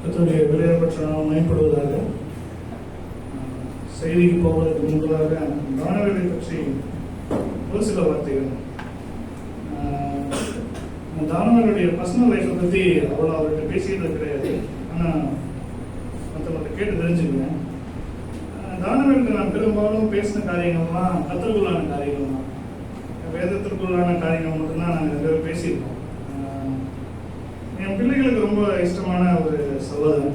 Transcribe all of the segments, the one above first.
கர்த்தருடைய விலையேறப்பட்ட நாமம் மேம்படுவதாக. செய்திக்கு போவதற்கு முன்பதாக தானவேலை பற்றி ஒரு சில வார்த்தைகள். தானவேலுடைய பர்சனல் லைஃப்பை பற்றி அவ்வளோ அவர்கிட்ட பேசியது கிடையாது. ஆனால் மற்றவர்கிட்ட கேட்டு தெரிஞ்சுக்குவேன். தானவேலுக்கு நான் பெரும்பாலும் பேசின காரியங்கள்லாம் கர்த்தருக்குள்ளான காரியங்கள் தான், வேதத்திற்குள்ளான காரியங்கள் மட்டும்தான் நாங்கள் ரெண்டு பேரும் பேசியிருக்கோம். என் பிள்ளைகளுக்கு ரொம்ப இஷ்டமான ஒரு சகோதரன்,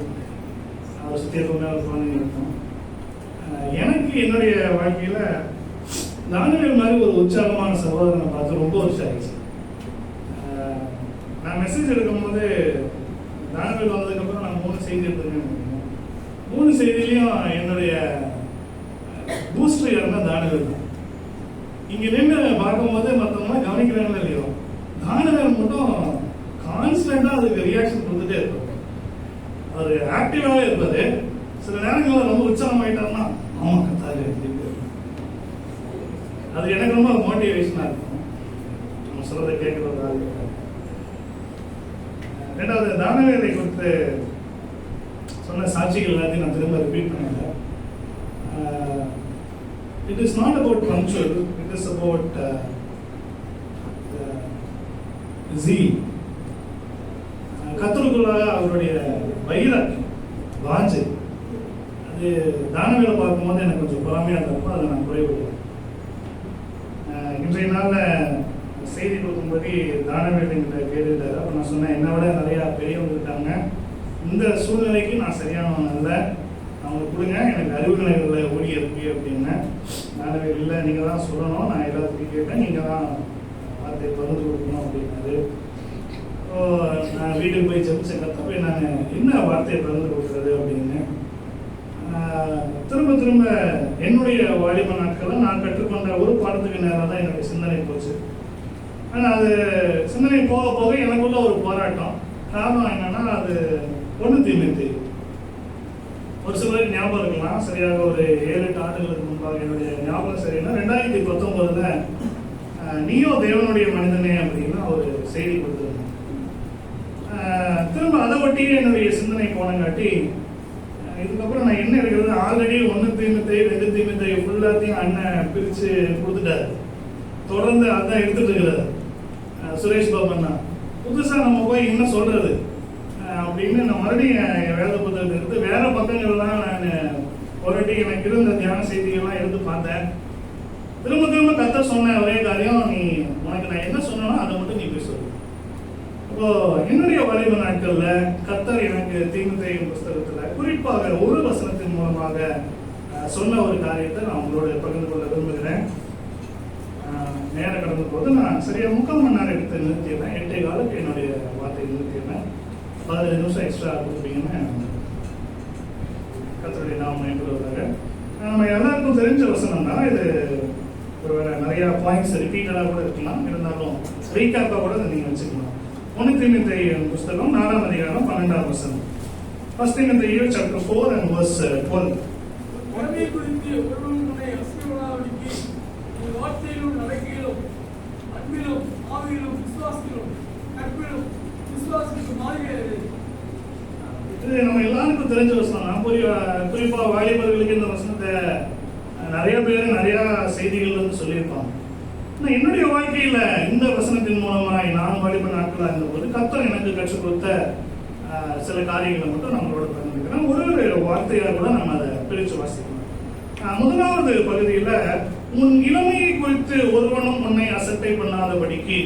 அவர் சுற்றி எப்பவுமே ஒரு குழந்தைங்க இருக்கும். எனக்கு என்னுடைய வாழ்க்கையில் தானவேல் மாதிரி ஒரு உற்சாகமான சகோதரனை பார்த்து ரொம்ப வருஷம் ஆயிடுச்சு. நான் மெசேஜ் எடுக்கும்போது தானவேல் வந்ததுக்கப்புறம் நான் 3 செய்தி எடுத்துருக்கேன். 3 செய்திலையும் என்னுடைய பூஸ்டர் யாருன்னா தானவேல் தான். இங்கே நின்று பார்க்கும்போது மற்றவங்களாம் கவனிக்கிறாங்களோ இல்லையோ, தானவேல் மட்டும் கான்ஸ்டன்டாக அதுக்கு ரியாக்ஷன் கொடுத்துட்டே இருக்கும். அவர் ஆக்டிவாகவே இருப்பாரு. சில நேரங்களில் ரொம்ப உற்சாகம் ஆகிட்டாருன்னா ஆமாம் கத்தாரு, அது எனக்கு ரொம்ப மோட்டிவேஷனாக இருக்கும். நம்ம சொல்றதை கேட்கறது. ரெண்டாவது, தானவேலை குறித்து சொன்ன சாட்சிகள் எல்லாத்தையும் நான் திரும்ப ரிப்பீட் பண்ணல. It is not about punctual, it is about zeal. கர்த்தருக்குள்ளாக அவருடைய வைராக்கியம், வாஞ்சை, அது தானவேலை பார்க்கும்போது எனக்கு கொஞ்சம் பொறாமையாக இருந்தப்போ அதை நான் குறைவிடுவேன். இன்றைய நாளில் செய்தி கொடுக்கும்படி தானவேலைங்கிட்ட கேட்டுட்டாரு. அப்போ நான் சொன்னேன், என்னை விட நிறையா பெரியவங்க இருக்காங்க, இந்த சூழ்நிலைக்கு நான் சரியானவன் இல்லை, அவங்க கொடுங்க, எனக்கு அறிவுநிலைகளில் ஓடி இருக்கு அப்படின்னு. தானவேல் இல்லை, நீங்கள் தான் சொல்லணும், நான் எல்லாத்துக்கும் கேட்டேன், நீங்கள் தான் வார்த்தையை பகிர்ந்து கொடுக்கணும் அப்படின்னாரு. நான் வீட்டுக்கு போய் ஜெபிச்ச கத்தப்ப நான் என்ன வார்த்தையை பகிர்ந்து கொடுக்குறது அப்படின்னு திரும்ப திரும்ப என்னுடைய வாலிப நாட்களில் நான் கற்றுக்கொண்ட ஒரு பாடத்துக்கு நேரம் தான் என்னுடைய சிந்தனை போச்சு. ஆனால் அது சிந்தனை போக போக எனக்குள்ள ஒரு போராட்டம். காரணம் என்னன்னா, அது 1 தீமோத்தேயு. ஒரு சிலருக்கு ஞாபகம் இருக்கலாம், சரியாக ஒரு 7-8 ஆண்டுகளுக்கு முன்பாக என்னுடைய ஞாபகம் சரியில்லை, 2019 நீயோ தேவனுடைய மனிதனே அப்படின்னு ஒரு செய்தி கொடுத்துருந்தேன். திரும்ப அதை ஒட்டியே என்னுடைய சிந்தனை போனங்காட்டி இதுக்கப்புறம் நான் என்ன எடுக்கிறது, ஆல்ரெடி 1 தீமோத்தேயு 2 தீமோத்தேயு ஃபுல்லாத்தையும் அண்ணன் பிரித்து கொடுத்துட்டாரு. தொடர்ந்து அதான் எடுத்துட்டு இருக்கிறாரு சுரேஷ் பாபண்ணா. புதுசாக நம்ம போய் என்ன சொல்றது அப்படின்னு நான் மறுபடியும் என் வேத புத்தகத்தை எடுத்து வேற பக்கங்கள்லாம் நான் புரட்டி எனக்கு இருந்த தியான செய்திகள்லாம் எடுத்து பார்த்தேன். திரும்ப திரும்ப கர்த்தர் சொன்ன ஒரே காரியம், நீ உனக்கு நான் என்ன சொன்னேனோ அதை மட்டும் நீ போய் சொல்லு. இப்போ என்னுடைய வாலிப நாட்கள்ல கர்த்தர் எனக்கு தீமோத்தேயு புஸ்தகத்துல குறிப்பாக ஒரு வசனத்தின் மூலமாக சொன்ன ஒரு காரியத்தை நான் உங்களோட பகிர்ந்து கொள்ள விரும்புகிறேன். நேரம் கடந்த போது நான் சரியா 3/4 மணி நேரம் எடுத்து நிறுத்திடுறேன். 8:15 என்னுடைய வார்த்தையை நிறுத்திடுறேன். 15 நிமிஷம் எக்ஸ்ட்ரா கொடுப்பீங்கன்னு கர்த்தருடைய நாமம் மேம்படுவதாக. நம்ம எல்லாருக்கும் தெரிஞ்ச வசனம் தான் இது. ஒருவேளை நிறைய பாயிண்ட்ஸ் ரிப்பீட்டடாக கூட இருக்கலாம், இருந்தாலும் ரீகேப்பாக கூட நீங்கள் வச்சுக்கலாம். 1 தீமோத்தேயு புஸ்தகம் 4ஆம் அதிகாரம் 12ஆம் வசனம். 1 தீமோத்தேயு chapter 4 and verse 12. உடனே குறித்து ஒருவனுடைய அசிங்கமானவனுக்கு வார்த்தையிலும் நடக்கையிலும் அன்பிலும் ஆவியிலும் விசுவாசத்திலும் கற்பிலும் விசுவாசத்துக்கு மாறுகிறது. இது நம்ம எல்லாருக்கும் தெரிஞ்ச வசனம் தான். குறிப்பாக வாலிபர்களுக்கு இந்த வசனத்தை நிறைய பேர் நிறைய செய்திகள் வந்து சொல்லியிருப்பாங்க. ஆனால் என்னுடைய வாழ்க்கையில் இந்த வசனத்தின் மூலமாக நான் வாலிப நாட்களாக இருந்தபோது கர்த்தர் எனக்கு கற்றுக் கொடுத்த சில காரியங்களை மட்டும் நம்மளோட பகிர்ந்துக்கிறேன். ஒரு வார்த்தையாக கூட நம்ம அதை பிரித்து வாசிக்கலாம். முதலாவது பகுதியில், உன் இளமையை குறித்து ஒருவனும் உன்னை அசட்டை பண்ணாதபடிக்கு.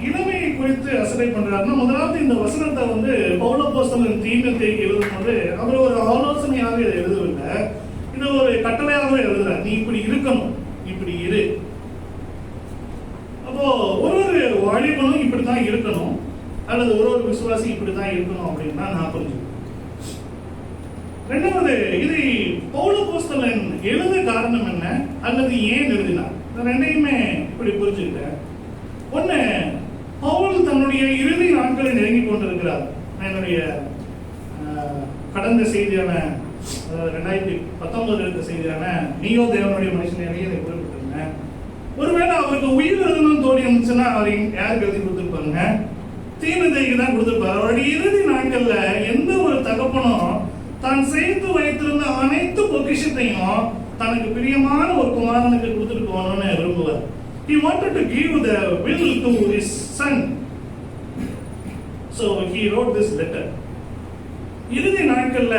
இளமையை குறித்து அசட்டை பண்றாருன்னா, முதலாவது இந்த வசனத்தை வந்து பவுல் அப்போஸ்தலன் தீமோத்தேயுக்கு எழுதும்போது அவர் ஒரு ஆலோசனையாக இதை எழுதவில்லை, இது ஒரு கட்டளையாக எழுதுறார். நீ இப்படி இருக்கணும், இப்படி இரு. அப்போ ஒரு வாலிபனும் இப்படித்தான் இருக்கணும், அல்லது ஒரு விசுவாசி இப்படித்தான் இருக்கணும் அப்படின்னு தான் நான் புரிஞ்சுக்கிறேன். ரெண்டாவது, இதை பவுல் அப்போஸ்தலன் எழுத காரணம் என்ன, அல்லது ஏன் எழுதினார், ரெண்டையுமே இப்படி புரிஞ்சுக்கிட்டேன். ஒண்ணு, பவுல் தன்னுடைய இறுதி நாட்களை நெருங்கி கொண்டிருக்கிறார். என்னுடைய கடந்த செய்தியான 2019 இருக்க செய்தியான நீயோ தேவனுடைய மனுஷனே இதை குறிப்பிட்டிருந்தேன். ஒருவேளை அவருக்கு உயிர் எழுதணும்னு தோணி இருந்துச்சுன்னா அவர் யாருக்கு எழுதி கொடுத்துருப்பாருங்க, தீமோத்தேயுக்கு தான் கொடுத்திருப்பார். அவருடைய இறுதி நாட்கள்ல எந்த ஒரு தகப்பனும் தான் சேர்த்து வைத்திருந்த அனைத்து பொக்கிஷத்தையும் தனக்கு பிரியமான ஒரு குமாரனுக்கு கொடுத்துட்டு போகணும்னு விரும்புவார். He wanted to give the will to his son. So he wrote this letter. இறுதி நாட்கள்ல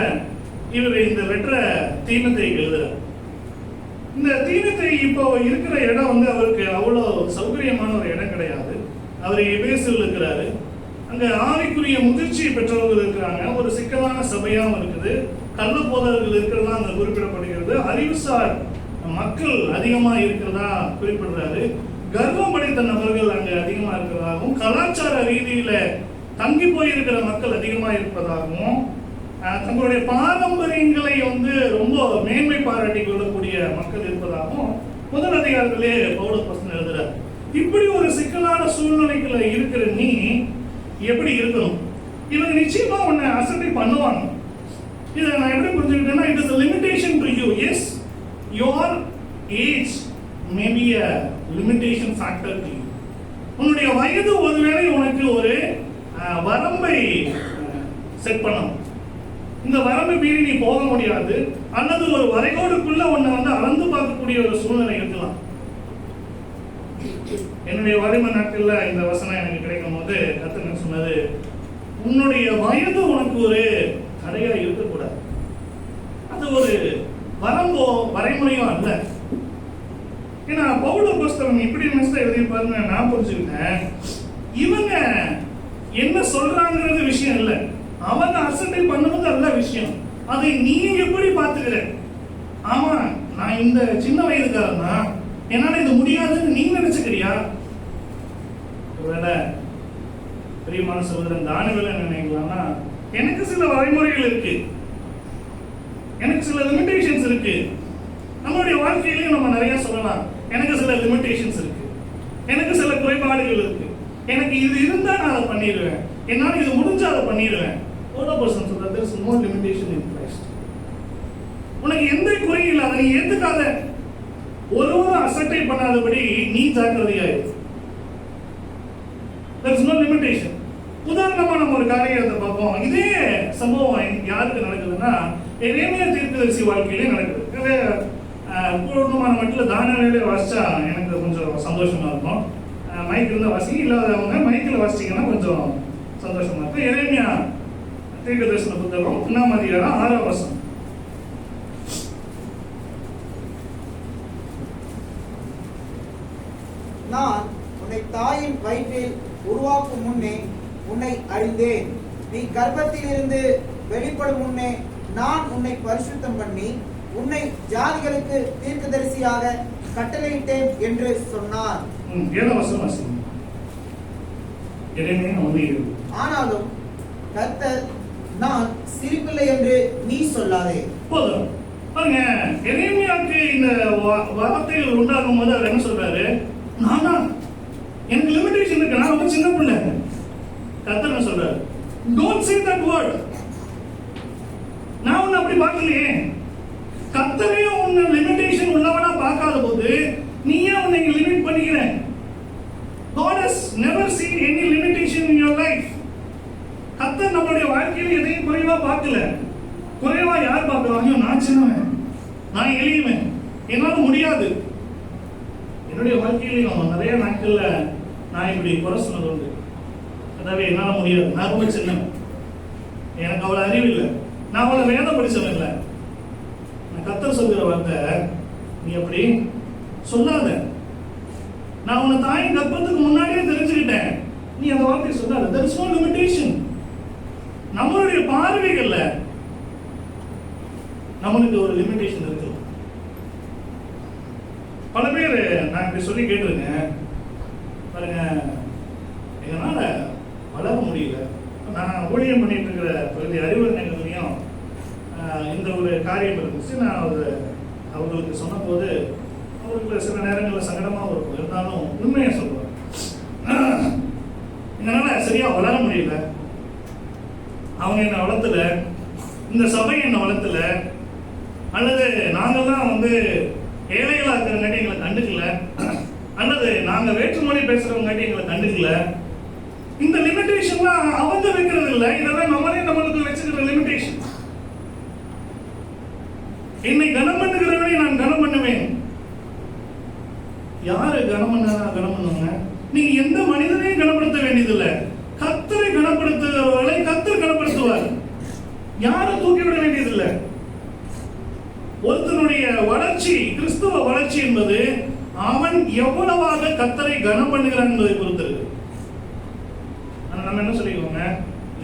இவர் இந்த லெட்டரை தீமோத்தேயுக்கு எழுதுறார். இந்த தீமோத்தேயு இப்போ இருக்கிற இடம் வந்து அவருக்கு அவ்வளவு சௌகரியமான ஒரு இடம் கிடையாது. அவர் எபேசில் இருக்கிறாரு. அங்க ஆவிக்குரிய முதிர்ச்சி பெற்றவர்கள் இருக்கிறாங்க. ஒரு சிக்கலான சபையாகவும் இருக்குது. கள்ள போதவர்கள் இருக்கிறதா அங்க குறிப்பிடப்படுகிறது. அறிவுசார் மக்கள் அதிகமா இருக்கிறதா குறிப்பிடுறாரு. கர்வம் படைத்த நபர்கள் அங்க அதிகமா இருக்கிறதாகவும், கலாச்சார ரீதியில தங்கி போயிருக்கிற மக்கள் அதிகமா இருப்பதாகவும், தங்களுடைய பாரம்பரியங்களை வந்து ரொம்ப மேன்மை பாராட்டி கொள்ளக்கூடிய மக்கள் இருப்பதாகவும் முதல் அதிகாரத்திலே பவுல் எழுதுறார். இப்படி ஒரு சிக்கலான சூழ்நிலைக்குள்ள இருக்கிற நீ எப்படி இருக்கணும்? இவங்க நிச்சயமா உன்னை அசட்டை பண்ணுவாங்க. இதை நான் எப்படி புரிஞ்சுக்கிட்டேன்னா, it is a limitation to you. Yes, your age may be a limitation factor to you. உன்னுடைய வயது ஒருவேளை உனக்கு ஒரு வரம்பை செட் பண்ணும். இந்த வரம்பை மீறி நீ போக முடியாது, அல்லது ஒரு வரைகோடுக்குள்ள உன்னை வந்து அளந்து பார்க்கக்கூடிய ஒரு சூழ்நிலை இருக்கலாம். என்னுடைய வறுமை நாட்கள்ல இந்த வசனம் எனக்கு கிடைக்கும் போது கர்த்தர் சொன்னது, உன்னுடைய வயது உனக்கு ஒரு தடையா இருக்கக்கூடாது. அது ஒரு வரம்போ வரைமுறையோ அல்ல. ஏன்னா பவுல் புஸ்தகம் இப்படி மெசேஜ் எழுதியிருப்பாருன்னு நான் புரிஞ்சுக்கிட்டேன். இவங்க என்ன சொல்றாங்கிறது விஷயம் இல்லை, அவங்க அசட்டை பண்ணுவது அல்ல விஷயம். அதை நீ எப்படி பார்த்துக்கிற? ஆமா, நான் இந்த சின்ன வயதுக்காரன் தான், என்னால இது முடியாதுன்னு நீ நினைச்சுக்கிறியா? ஒருவேளை பிரியமான சகோதரன் தானிவேல் என்ன நினைக்கலாம்னா, எனக்கு சில வரைமுறைகள் இருக்கு, எனக்கு சில லிமிடேஷன்ஸ் இருக்கு. நம்மளுடைய வாழ்க்கையிலையும் நம்ம நிறைய சொல்லலாம், எனக்கு சில லிமிடேஷன்ஸ் இருக்கு, எனக்கு சில குறைபாடுகள் இருக்கு, எனக்கு இது இருந்தா நான் அதை பண்ணிடுவேன், என்னால இது முடிஞ்சா அதை பண்ணிடுவேன். ஒரு பர்சன் சொல்றது, there is no limitation in Christ. உனக்கு எந்த குறையும் இல்லை, அதை நீ ஏத்துக்காத. ஒருவரும் அசட்டை பண்ணாதபடி நீ ஜாக்கிரதையாயிரு. there is no limitation. உதாரணமா நம்ம ஒரு காரியத்தை பார்ப்போம். இதே சம்பவம் யாருக்கு நடக்குதுன்னா, எரேமியா தீர்க்கதரிசி வாழ்க்கையிலே நடக்குது. பூர்ணமான மட்டும் தானியேலே வாசிச்சா எனக்கு கொஞ்சம் சந்தோஷமா இருக்கும். மைக் இருந்தா வாசி, இல்லாதவங்க மைக்கில் வாசிச்சீங்கன்னா கொஞ்சம் சந்தோஷமா இருக்கும். எரேமியா தீர்க்கதரிசன புத்தகம் 1ஆம் அதிகாரம் 6ஆம் வசனம். நான் உன்னை தாயின் வயிற்றில் உருவாக்கும் முன்னே உன்னை அறிந்தேன். நீ கர்ப்பத்திலிருந்து வெளிப்படும் முன்னே நான் உன்னை பரிசுத்தம் பண்ணி உன்னை ஜாதிகளுக்கு தீர்க்கதரிசியாக கட்டளையிட்டேன் என்று சொன்னார். ஆனாலும் கர்த்தர் நான் சிரிப்பில்லை என்று நீ சொல்லாதே. போதும் பாருங்க, எரேமியாவுக்கு இந்த வார்த்தைகள் உண்டாகும் போது அவர் என்ன சொல்றாரு? நானா, எனக்கு லிமிடேஷன் இருக்கு, நான் ரொம்ப சின்ன பிள்ளை. கர்த்தர் என்ன சொல்றாரு? Don't say that word. நான் உன்னை அப்படி பார்க்கலையே. கர்த்தரே உன்னை லிமிடேஷன் உள்ளவனா பார்க்காத போது நீ ஏன் உன்னை லிமிட் பண்ணிக்கிற? God has never seen any limitation in your life. கர்த்தர் நம்மளுடைய வாழ்க்கையில எதையும் குறைவா பார்க்கல. குறைவா யார் பார்க்கறாங்க? நான் சின்னவன், நான் எளியவன், என்னால முடியாது. என்னுடைய வாழ்க்கையிலையும் நிறைய நாட்கள்ல நான் இப்படி குறை சொன்னது உண்டு. அதாவது என்னால முடியாது, நான் ரொம்ப சின்னவன், எனக்கு அவ்வளவு அறிவு இல்லை, நான் அவ்வளவு வேதம் படிச்சவன் இல்லை. நான் கர்த்தர் சொல்கிற வார்த்தை, நீ அப்படி சொல்லாத. நான் உன்னை தாயின் கர்ப்பத்துக்கு முன்னாடியே தெரிஞ்சுக்கிட்டேன், நீ அந்த வார்த்தையை சொல்லாத. there is no limitation. நம்மளுடைய பார்வைகள்ல நம்மளுக்கு ஒரு லிமிடேஷன் இருக்கு. பல பேர் நான் இப்படி சொல்லி கேட்டிருக்கேன், பாருங்க எங்களால வளர முடியல. நான் ஊழியம் பண்ணிட்டு இருக்கிற பகுதி அறிவுரை நிலையத்திலையும் இந்த ஒரு காரியம் இருந்துச்சு. நான் அவங்களுக்கு சொன்ன போது அவங்களுக்கு சில நேரங்களில் சங்கடமாக இருக்கும். இருந்தாலும் உண்மையை சொல்லுவேன், எங்களால சரியா வளர முடியல. அவங்க என்னை வளர்த்துல, இந்த சபை என்னை வளர்த்துல, அல்லது நாங்கள் தான் ஏழைகளா இருக்கிறங்காட்டி எங்களை கண்டுக்கல, அல்லது நாங்கள் வேற்றுமொழி பேசுறவங்காட்டி எங்களை கண்டுக்கல. இந்த லிமிடேஷன்லாம் அவங்க வைக்கிறது இல்லை, இதெல்லாம் நம்மளே நம்மளுக்கு வச்சுக்கிற லிமிடேஷன். என்னை கனம் பண்ணுகிறவனை நான் கனம் பண்ணுவேன். யாரு கனம் பண்ணுவாங்க? நீங்க எந்த மனிதனையும் கனப்படுத்த வேண்டியதில்லை, கர்த்தரை கனப்படுத்துவதை கர்த்தர் கனப்படுத்துவார். யாரும் தூக்கிவிட வேண்டியதில்லை. ஒருத்தனுடைய வளர்ச்சி, கிறிஸ்துவ வளர்ச்சி என்பது அவன் எவ்வளவாக கர்த்தரை கனம் பண்ணுகிறான் என்பதை பொறுத்து இருக்கு. நம்ம என்ன சொல்லிக்கோங்க,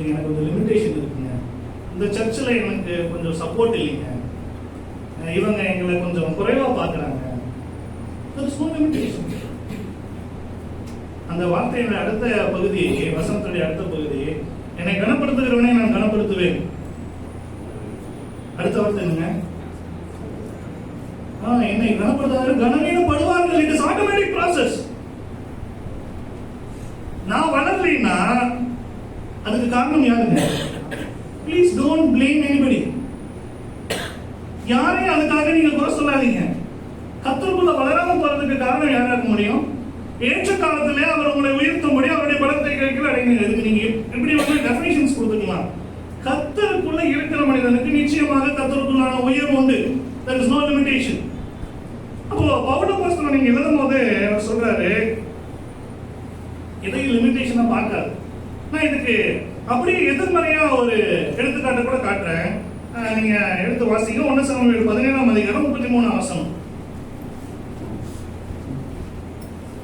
எனக்கு கொஞ்சம் லிமிடேஷன் இருக்குங்க, இந்த சர்ச்சில் எனக்கு கொஞ்சம் சப்போர்ட் இல்லைங்க, இவங்க எங்களை கொஞ்சம் குறைவா பார்க்கறாங்க. அந்த வார்த்தையோட அடுத்த பகுதி, வசனத்துடைய அடுத்த பகுதி, என்னை கனப்படுத்துகிறவனை நான் கனப்படுத்துவேன். அடுத்த வார்த்தை என்னங்க? என்னை கனப்படுத்தாத கனவீனப்படுவார்கள். It is automatic process. நான் வளரலைன்னா அதுக்கு காரணம் யாருங்க? Please don't blame anybody. யாரையும் அதுக்காக நீங்க குறை சொல்லாதீங்க. கர்த்தருக்குள்ள வளராம போறதுக்கு காரணம் யாரா இருக்க முடியும்? ஏற்ற காலத்திலே அவர் உங்களை உயர்த்தும்படி அவருடைய பலத்தை கையில் அடைங்க. நீங்க எப்படி வந்து டெஃபினிஷன்ஸ் கொடுத்துக்கலாம். கர்த்தருக்குள்ள இருக்கிற மனிதனுக்கு நிச்சயமாக கர்த்தருக்குள்ளான உயர்வு உண்டு. there is no limitation. அப்போ பவுல் நீங்க எழுதும் போது அவர் சொல்றாரு, எதையும் லிமிடேஷனா பார்க்காது. நான் இதுக்கு அப்படியே எதிர்மறையா ஒரு எடுத்துக்காட்டு கூட காட்டுறேன். நீங்க எடுத்து வாசிங்க. 1 சாமுவேல் 17ஆம் அதிகாரம் 33ஆம் வசனம்.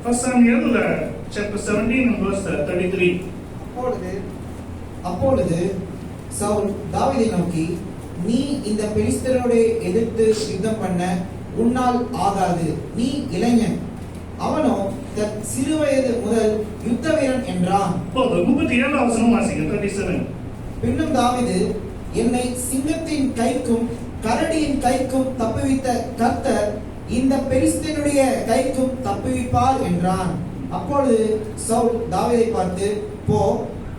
1 Samuel chapter 17 and verse 33. அப்பொழுது சவுல் தாவீதை நோக்கி, நீ இந்த பெலிஸ்தரோடு எதிர்த்து யுத்தம் பண்ண உன்னால் ஆகாது, நீ இளைஞன், அவனோ சிறு வயது முதல் யுத்த வீரன் என்றான். 37ஆம் வசனம் வாசிங்க. 37. பின்னும் தாவீது, என்னை சிங்கத்தின் கைக்கும் கரடியின் கைக்கும் தப்புவித்த கர்த்தர் இந்த பெலிஸ்தனுடைய கைக்கும் தப்புவிப்பார் என்றான். அப்பொழுது சவுல் தாவீதை பார்த்து, போ,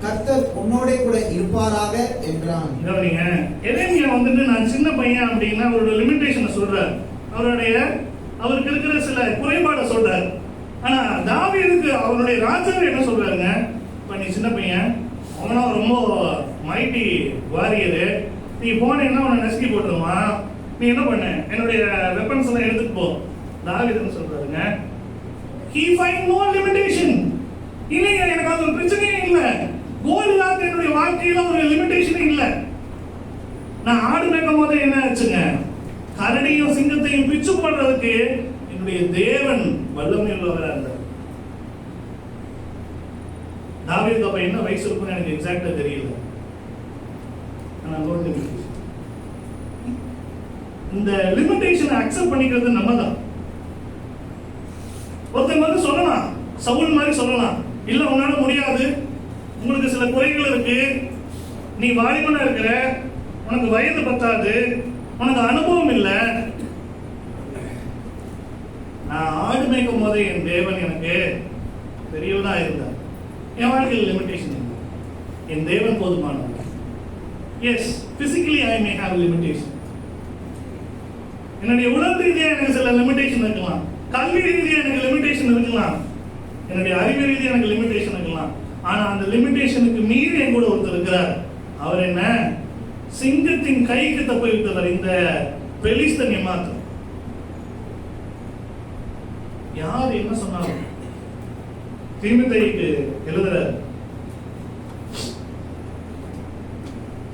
கர்த்தர் உன்னோட கூட இருப்பாராக என்றான். எரேமியா வந்துட்டு நான் சின்ன பையன் அப்படின்னா அவரோட லிமிடேஷனை சொல்றார், அவருக்கு இருக்கிற சில குறைபாடை சொல்றார். ஆனா தாவீதுக்கு அவருடைய ராஜாவை என்ன சொல்றாருங்க? இப்ப நீ சின்ன பையன், அவனா ரொம்ப மைட்டி வாரியரு, நீ போனேன்னா அவனை நசுக்கி போட்டுருவான், நீ என்ன பண்ண, என்னுடைய வெப்பன்ஸ் எல்லாம் எடுத்துட்டு போ. தாவீதுன்னு சொல்றாருங்க. he find no limitation. இல்லைங்க, எனக்கு அது ஒரு பிரச்சனையே இல்லை. கோலியாத் என்னுடைய வாழ்க்கையில ஒரு லிமிடேஷனே இல்லை. நான் ஆடு மேய்க்கும் போது என்ன ஆச்சுங்க, கரடியும் சிங்கத்தையும் பிச்சு போடுறதுக்கு என்னுடைய தேவன் வல்லமை உள்ளவராக இருந்தார். தாவீதுக்கு அப்ப என்ன வயசு இருக்குன்னு எனக்கு எக்ஸாக்டா தெரியல. இந்த லிமிடேஷனை அக்செப்ட் பண்ணிக்கிறது நம்ம தான். ஒருத்தங்க வந்து சொல்லலாம், சவுல் மாதிரி சொல்லலாம், இல்ல உன்னால முடியாது, உங்களுக்கு சில குறைகள் இருக்கு, நீ வாலிபனா இருக்கிற, உனக்கு வயது பத்தாது, உனக்கு அனுபவம் இல்லை. நான் ஆடு மேய்க்கும் போதே என் தேவன் எனக்கு பெரியவனா இருந்தார். என் வாழ்க்கையில் லிமிடேஷன் இல்லை, என் தேவன் போதுமானவர். Yes, physically I may have limitation. என்னுடைய உடல் ரீதியா எனக்கு சில லிமிடேஷன் இருக்கலாம், கல்வி ரீதியா எனக்கு லிமிடேஷன் இருக்கலாம், என்னுடைய அறிவு ரீதியா எனக்கு லிமிடேஷன் இருக்கலாம். ஆனா அந்த லிமிடேஷனுக்கு மீறி என் கூட ஒருத்தர் இருக்கிறார். அவர் என்ன, சிங்கத்தின் கைக்கு தப்பி விட்டவர் இந்த பெலிஸ்தனை மாத்திரம். யார் என்ன சொன்னாலும் தீமோத்தேயுக்கு எழுதுறார்,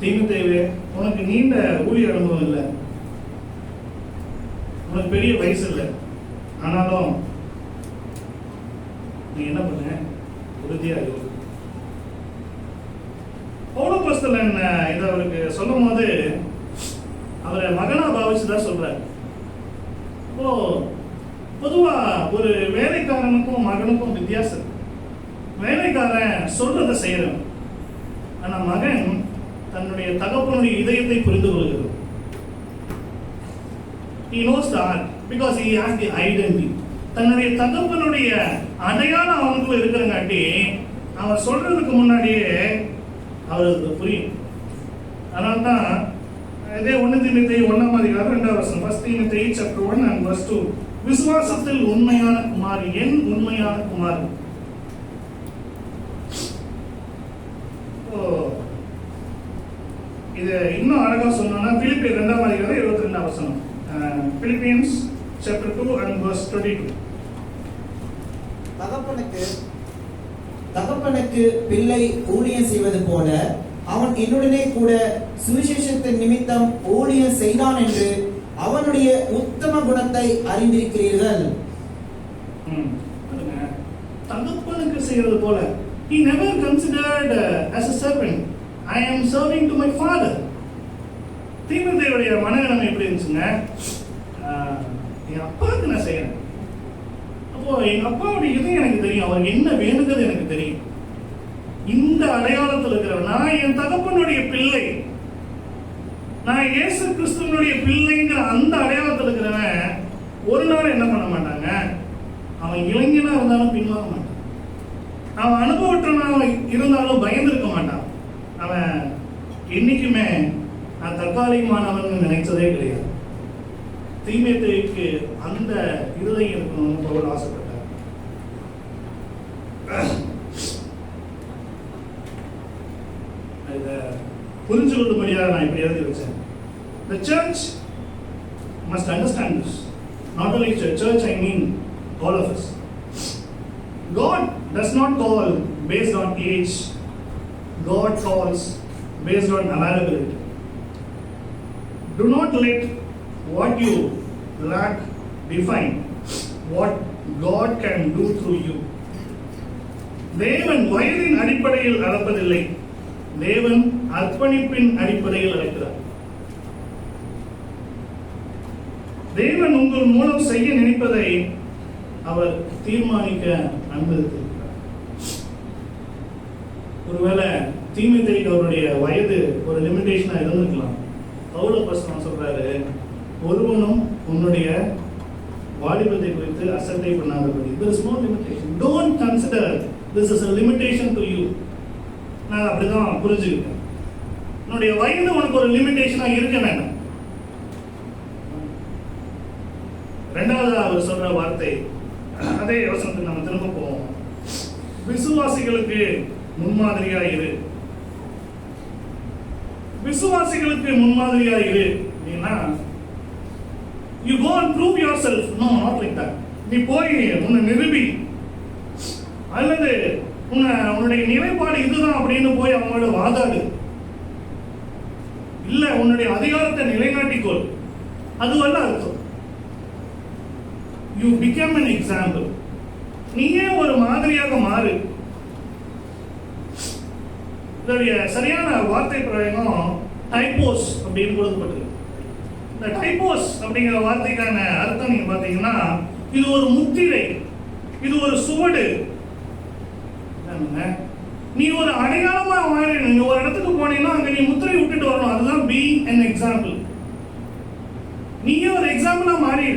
தீமோத்தேயுவே, உனக்கு நீண்ட ஊழிய அனுபவம் இல்லை, உனக்கு பெரிய வயசு இல்லை, ஆனாலும் நீ என்ன பண்ண, உறுதியா இரு. பவுலப்போஸ்தலன் இதை அவருக்கு சொல்லும் போது அவரை மகனா பாவிச்சுதான் சொல்றாரு. இப்போ பொதுவா ஒரு வேலைக்காரனுக்கும் மகனுக்கும் வித்தியாசம். வேலைக்காரன் சொல்றதை செய்யறான், ஆனா மகன் தன்னுடைய தகப்பனுடைய இதயத்தை புரிந்து கொள்கிறது. He knows that because he has the identity. தன்னுடைய தகப்பனுடைய அடையாளம் அவனுக்குள்ள இருக்கிறங்காட்டி அவன் சொல்றதுக்கு முன்னாடியே அவருக்கு புரியும். அதனால்தான் இதே 1 தீமோத்தேயு 1ஆம் அதிகாரம் 2ஆம் வசனம், 1 தீமோத்தேயு chapter 1 and verse 2, விசுவாசத்தில் உண்மையான குமாரி, என் உண்மையான குமாரி. இது இன்னும் அழகா சொன்னோம்னா பிலிப்பியர் 2:22 Philippians chapter 2 and verse 22. தகப்பனுக்கு பிள்ளை ஊழியம் செய்வது போல அவன் என்னுடனே கூட சுவிசேஷத்தின் நிமித்தம் ஊழியம் செய்தான் என்று அவனுடைய உத்தம குணத்தை அறிந்திருக்கிறீர்கள். தகப்பனுக்கு செய்வது போல. He never considered as a servant. I am serving to my father. தீமோத்தேயுடைய மனநிலைமை எப்படி இருந்துச்சுங்க? என் அப்பாவுக்கு நான் செய்யறேன். அப்போ எங்க அப்பாவுடைய இது எனக்கு தெரியும், அவருக்கு என்ன வேணுங்கிறது எனக்கு தெரியும். இந்த அடையாளத்தில் இருக்கிறவன் நான் என் தகப்பனுடைய பிள்ளை, நான் இயேசு கிறிஸ்துவனுடைய பிள்ளைங்கிற அந்த அடையாளத்தில் இருக்கிறவன் ஒரு நாள் என்ன பண்ண மாட்டாங்க, அவன் இளைஞனா இருந்தாலும் பின்வாங்க மாட்டான், அவன் அனுபவற்றவனாக இருந்தாலும் பயந்திருக்க மாட்டான், அவன் என்னைக்குமே நான் தற்காலிகமானவன் நினைச்சதே கிடையாது. தீமோத்தேயுக்கு அந்த இருதயம் இருக்கணும்னு பவுல் ஆசைப்பட்டார். இதை புரிஞ்சு கொள்ளும்படியாக நான் இப்படி எழுதி வச்சேன். The church must understand this. Not only church, I mean all of us. God does not call based on age. God calls based on availability. Do not let what you lack define what God can do through you. தேவன் வயதின் அடிப்படையில் அளப்பதில்லை, தேவன் அர்ப்பணிப்பின் அடிப்படையில் அழைக்கிறார். தேவன் உங்கள் மூலம் செய்ய நினைப்பதை அவர் தீர்மானிக்க அனுமதித்திருக்கிறார். ஒருவேளை தீமோத்தேயுக்கு அவருடைய வயது ஒரு லிமிடேஷனா இருந்திருக்கலாம். பவுல் அப்போஸ்தலன் சொல்றாரு, ஒருவனும் உன்னுடைய வாலிபத்தை குறித்து அசட்டை பண்ணாதபடி. There is no limitation. Don't consider this is a limitation to you. நான் அப்படிதான் புரிஞ்சுக்கிட்டேன். உன்னுடைய வயது உனக்கு ஒரு லிமிடேஷனா இருக்க வேண்டாம். இரண்டாவது அவர் சொல்ற வார்த்தை, அதே வசனத்துக்கு நம்ம திரும்ப போவோம். விசுவாசிகளுக்கு முன்மாதிரியா இரு. விசுவாசிகளுக்கு முன்மாதிரியா இரு அப்படின்னா, you go and prove yourself. No, not like that. நீ போய் உன்னை நிரூபி, அல்லது உன்னுடைய நிலைப்பாடு இதுதான் அப்படின்னு போய் அவங்களோட வாதாடு. இல்ல, உன்னுடைய அதிகாரத்தை நிலைநாட்டிக்கொள். அதுவல்ல அர்த்தம். You become an example. நீயே ஒரு மாதிரியாக மாறு. இதோடைய சரியான வார்த்தை பிரயோகம் டைப்போஸ் அப்படின்னு கொடுக்கப்பட்டது. இந்த டைப்போஸ் அப்படிங்கிற வார்த்தைக்கான அர்த்தம் நீங்க பாத்தீங்கன்னா, இது ஒரு முத்திரை, இது ஒரு சுவடு. நீ ஒரு அடையாளமா மாறி, நீ ஒரு இடத்துக்கு போனீங்கன்னா அங்க நீ முத்திரை விட்டுட்டு வரணும். அதுதான் be an example. நீயே ஒரு எக்ஸாம்பிளா மாறி,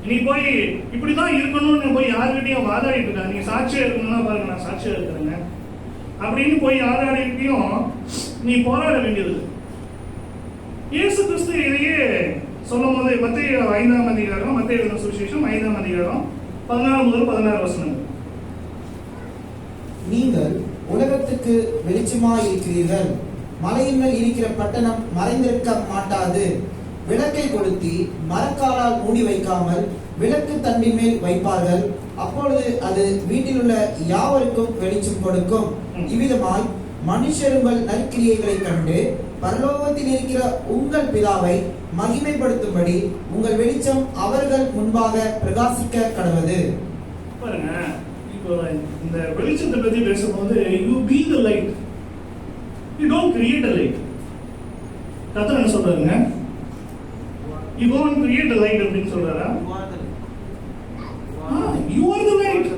நீ போய் இப்படிதான் இருக்கணும்னு போய் யாருக்கிட்டையும் வாதாடிட்டு இருக்க. நீங்க சாட்சியா இருக்கணும்னா பாருங்க, நான் சாட்சியா இருக்கிறேங்க அப்படின்னு போய் யாராடிட்டையும் நீ போராட வேண்டியது. இயேசு கிறிஸ்து இதையே சொல்லும் போது மத்தேயு 5ஆம் அதிகாரம், மத்தேயு எழுதின சுவிசேஷம் 5ஆம் அதிகாரம் 14 முதல் 16 வசனங்கள். நீங்கள் உலகத்துக்கு வெளிச்சமாய் இருக்கிறீர்கள். மலையின் மேல் இருக்கிற பட்டணம் மறைந்திருக்க மாட்டாது. விளக்கை கொளுத்தி மரக்காலால் மூடி வைக்காமல் விளக்கு தண்டின் மேல் வைப்பார்கள். அப்பொழுது அது வீட்டில் உள்ள யாவருக்கும் வெளிச்சம் கொடுக்கும். இவ்விதமாய் மனுஷர் உங்கள் நற்கிரியைகளை கண்டு பரலோகத்தில் இருக்கிற உங்கள் பிதாவை மகிமைப்படுத்தும்படி உங்கள் வெளிச்சம் அவர்கள் முன்பாக பிரகாசிக்க கடவது. பாருங்க, இப்போ இந்த வெளிச்சத்தை பத்தி பேசும்போது you be the light, you don't create a light. கர்த்தர் என்ன சொல்றாருங்க? You go and create a light அப்படின்னு சொல்றாரா? You are the light.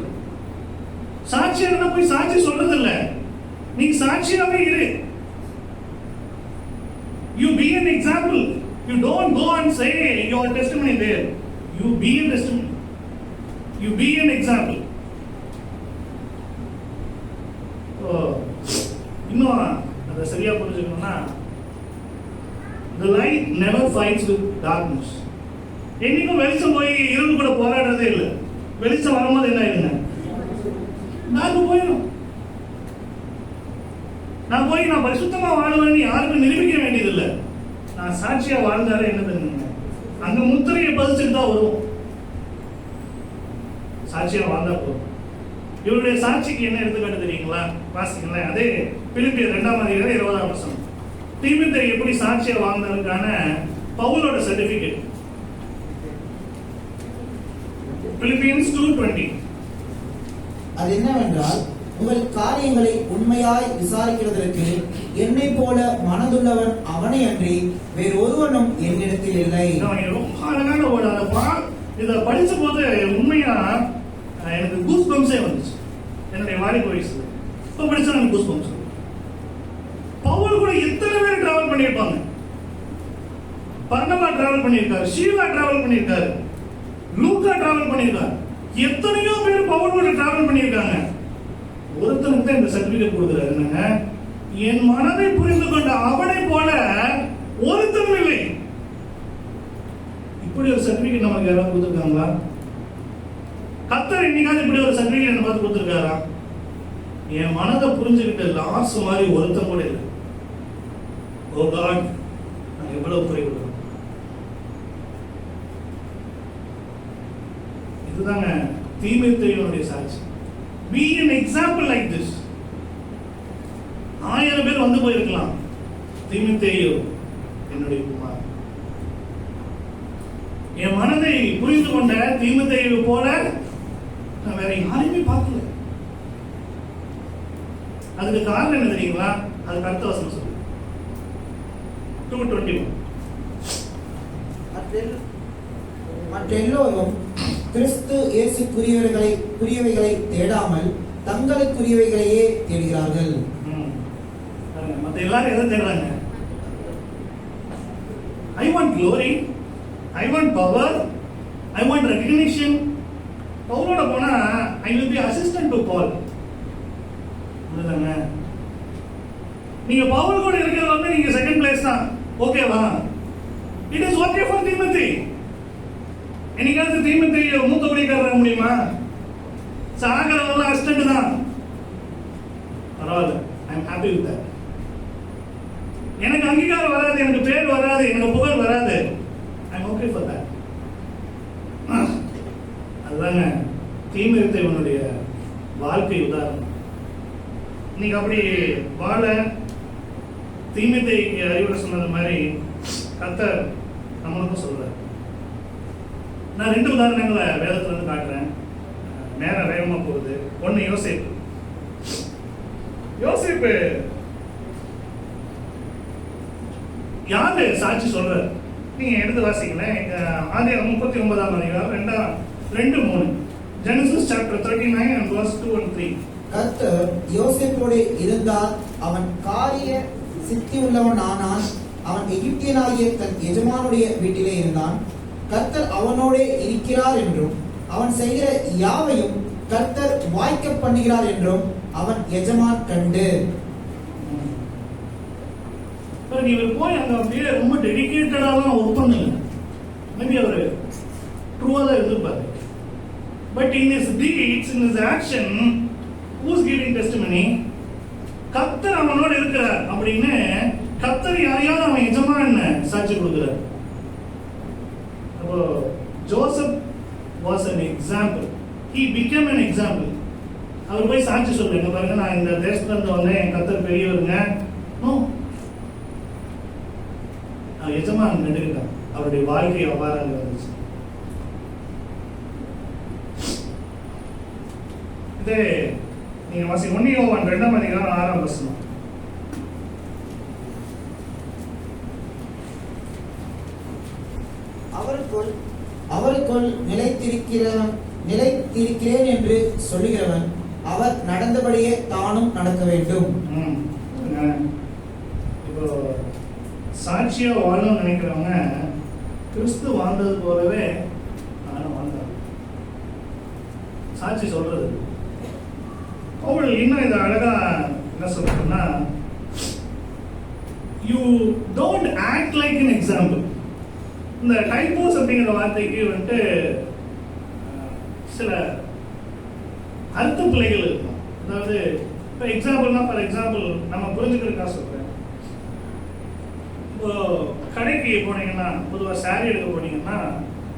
சாட்சியா இருந்தா போய் சாட்சி சொல்றது இல்ல, நீ சாட்சியாவே இரு. You be an example. You don't go and say your testimony there. You be a testimony. You be an example. இன்னும் அதை சரியா புரிஞ்சுக்கணும்னா, the light never fights with darkness. என்னைக்கும் வெளிச்சம் போய் இருள் கூட போராடுறதே இல்லை. வெளிச்சம் வரும்போது என்ன ஆயிடுங்க? டார்க் போயிடும். நான் போய் நான் பரிசுத்தமா வாழ்வேன்னு யாருக்கும் நிரூபிக்க வேண்டியதில்லை. நான் சாட்சியா வாழ்ந்தாலே என்ன பண்ணுங்க, அங்க முத்திரையை பதிச்சுட்டு தான் வருவோம். சாட்சியா வாழ்ந்தா போதும். இவருடைய சாட்சிக்கு என்ன எடுத்துக்காட்டு தெரியுங்களா? வாசிங்களேன். அதே பிலிப்பியர் 2:20 தீமோத்தேயு எப்படி சாட்சியா வாழ்ந்ததுக்கான பவுலோட சர்டிபிகேட். பிலிப்பியன்ஸ் 2:20. அது என்னவென்றால், உங்கள் காரியங்களை உண்மையாய் விசாரிக்கிறதற்கு என்னை போல மனதுள்ளவன் அவனை அன்றி வேறு ஒருவனும் என்னிடத்தில் இல்லை. ரொம்ப அழகான ஒரு இதை படிச்ச போது உண்மையா எனக்கு கூஸ் பம்ப்ஸே வந்துச்சு. என்னுடைய வாலிப வயசுல இப்போ படிச்சா எனக்கு கூஸ் பம்ப்ஸ். பவுல் கூட எத்தனை பேர் டிராவல் பண்ணியிருப்பாங்க. பர்னபா டிராவல் பண்ணியிருக்காரு, ஷீலா டிராவல் பண்ணியிருக்காரு, லூக்கா டிராவல் பண்ணியிருக்காரு. எத்தனையோ பேர் பவுல் கூட டிராவல் பண்ணியிருக்காங்க. ஒருத்தனுக்கு தான் இந்த சர்டிபிகேட் கொடுக்குறாரு. என்னங்க, என் மனதை புரிந்து கொண்ட அவனை போல ஒருத்தனும் இல்லை. இப்படி ஒரு சர்டிபிகேட் நமக்கு யாராவது கொடுத்துருக்காங்களா? கர்த்தர் இன்னைக்காவது இப்படி ஒரு சர்டிபிகேட் என்ன பார்த்து கொடுத்துருக்காரா? என் மனதை புரிஞ்சுக்கிட்ட லாஸ் மாதிரி ஒருத்தன் கூட இல்லை. ஓ காட், நான் எவ்வளவு குறைவுள்ளோம். இதுதாங்க தீமோத்தேயுனுடைய சாட்சி. Be an example like this. 1000 பேர் வந்து போயிருக்கலாம். தீமோத்தேயு என்னுடைய குமார். என் மனதை புரிந்து கொண்ட தீமோத்தேயு போல நான் வேற யாரையுமே பார்க்கல. அதுக்கு காரணம் என்ன தெரியுங்களா? அது அடுத்த வசனம் சொல்லு. 2:21. மற்றெல்லோரும் கிறிஸ்து இயேசுக்குரியவைகளை தேடாமல் தங்களுக்குரியவைகளையே தேடுகிறார்கள். மற்ற எல்லாரும் எதை தேடுறாங்க? I want glory, I want power, I want recognition. பவுலோட போனா I will be assistant to Paul. நீங்க பவுல் கூட இருக்கிறது வந்து நீங்க செகண்ட் பிளேஸ் தான். ஓகேவா? It is okay for Timothy. என்னைக்காவது தீமோத்தேயு மூத்த குடிக்காரர் முடியுமா? சாகரவெல்லாம் அசிஸ்டன்ட் தான். பரவாயில்ல, I am happy with that. எனக்கு அங்கீகாரம் வராது, எனக்கு பேர் வராது, எனக்கு புகழ் வராது. I am okay for that. அதுதாங்க தீமோத்தேயுனுடைய வாழ்க்கை உதாரணம். இன்னைக்கு அப்படி வாழ தீமோத்தேயுக்கு அறிவுரை சொன்னது மாதிரி கர்த்தர் நம்மளுக்கும் சொல்றார். நான் 2 உதாரணங்களை வேதத்துல இருந்து காட்டுறேன். நேரம் வேகமா போகுது. ஒன்னு யோசேப்பு. யோசேப்பு யாரு சாட்சி சொல்றாரு? நீங்க எடுத்து வாசிங்களேன். ஆதியாகமம் 39 2:3. Genesis chapter 39 and verse 2 and 3. கர்த்தர் யோசேப்போடு இருந்தார், அவன் காரிய சித்தி உள்ளவன் ஆனான். அவன் எகிப்தியனாகிய தன் எஜமானுடைய வீட்டிலே இருந்தான். கர்த்தர் அவனோடே இருக்கிறார் என்றும் அவன் செய்கிற யாவையும் கர்த்தர் வாய்க்க பண்ணுகிறார் என்றும் அவன் எஜமான் கண்டு. இவர் போய் அங்க அப்படியே ரொம்ப டெடிகேட்டடாலாம் ஒர்க் பண்ணல. மேபி அவர் ட்ரூவா தான் இருந்திருப்பாரு. But in his deeds, in his action, who is giving testimony? கர்த்தர் அவனோட இருக்கிறார் அப்படின்னு கர்த்தர் யாரையாவது அவன் எஜமான் சாட்சி கொடுக்கிறார். அப்போ Joseph was an example. He became an example. அவர் போய் சாட்சி சொல்லுங்க, பாருங்க நான் இந்த தேசத்துல இருந்து வந்தேன், என் கர்த்தர் பெரியவருங்க. நோ, எஜமான் நடுகிறார். அவருடைய வாழ்க்கை அவ்வாறு இருந்துச்சு. இதே நீங்க வாசி 1 யோவான் 2:6. அவருக்குள் நிலைத்திருக்கிறேன் என்று சொல்லுகிறவன் அவர் நடந்தபடியே தானும் நடக்க வேண்டும். இப்போ சாட்சியா வாழணும்னு நினைக்கிறவங்க கிறிஸ்து வாழ்ந்தது போலவே நானும் வாழ்ந்தாங்க. சாட்சி சொல்றது அவள் இன்னும் இதை அழகா என்ன சொல்றதுன்னா, you don't act like an example. இந்த டைப்போஸ் அப்படிங்கிற வார்த்தைக்கு வந்துட்டு சில அர்த்த பிழைகள் இருக்கும். அதாவது இப்போ எக்ஸாம்பிள்னா ஃபார் எக்ஸாம்பிள் நம்ம புரிஞ்சுக்கிறதுக்காக சொல்கிறேன். இப்போ கடைக்கு போனீங்கன்னா, பொதுவாக சாரீ எடுக்க போனீங்கன்னா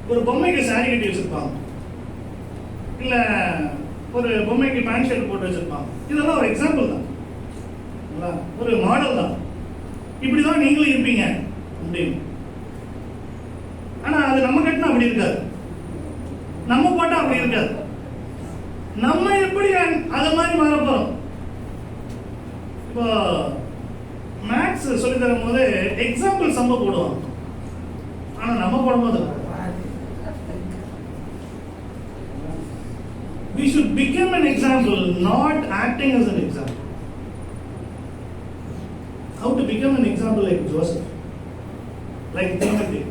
ஒரு பொம்மைக்கு சாரீ கட்டி வச்சுருப்பாங்க, இல்லை ஒரு பொம்மைக்கு பேண்ட் ஷர்ட் போட்டு வச்சுருப்பாங்க. இதெல்லாம் ஒரு எக்ஸாம்பிள் தான், ஒரு மாடல் தான். இப்படி தான் நீங்களும் இருப்பீங்க அப்படின்னு. ஆனால் அது நம்ம கட்டினா அப்படி இருக்காது, நம்ம போட்டால் அப்படி இருக்காது. நம்ம எப்படி அது மாதிரி மாற போகிறோம். இப்போ மேக்ஸ் சொல்லி தரும் போது எக்ஸாம்பிள் சம்ப போடுவாங்க, ஆனா நம்ம போடும்போது we should become an example, not acting as an example. How to become an example like Joseph, like Timothy.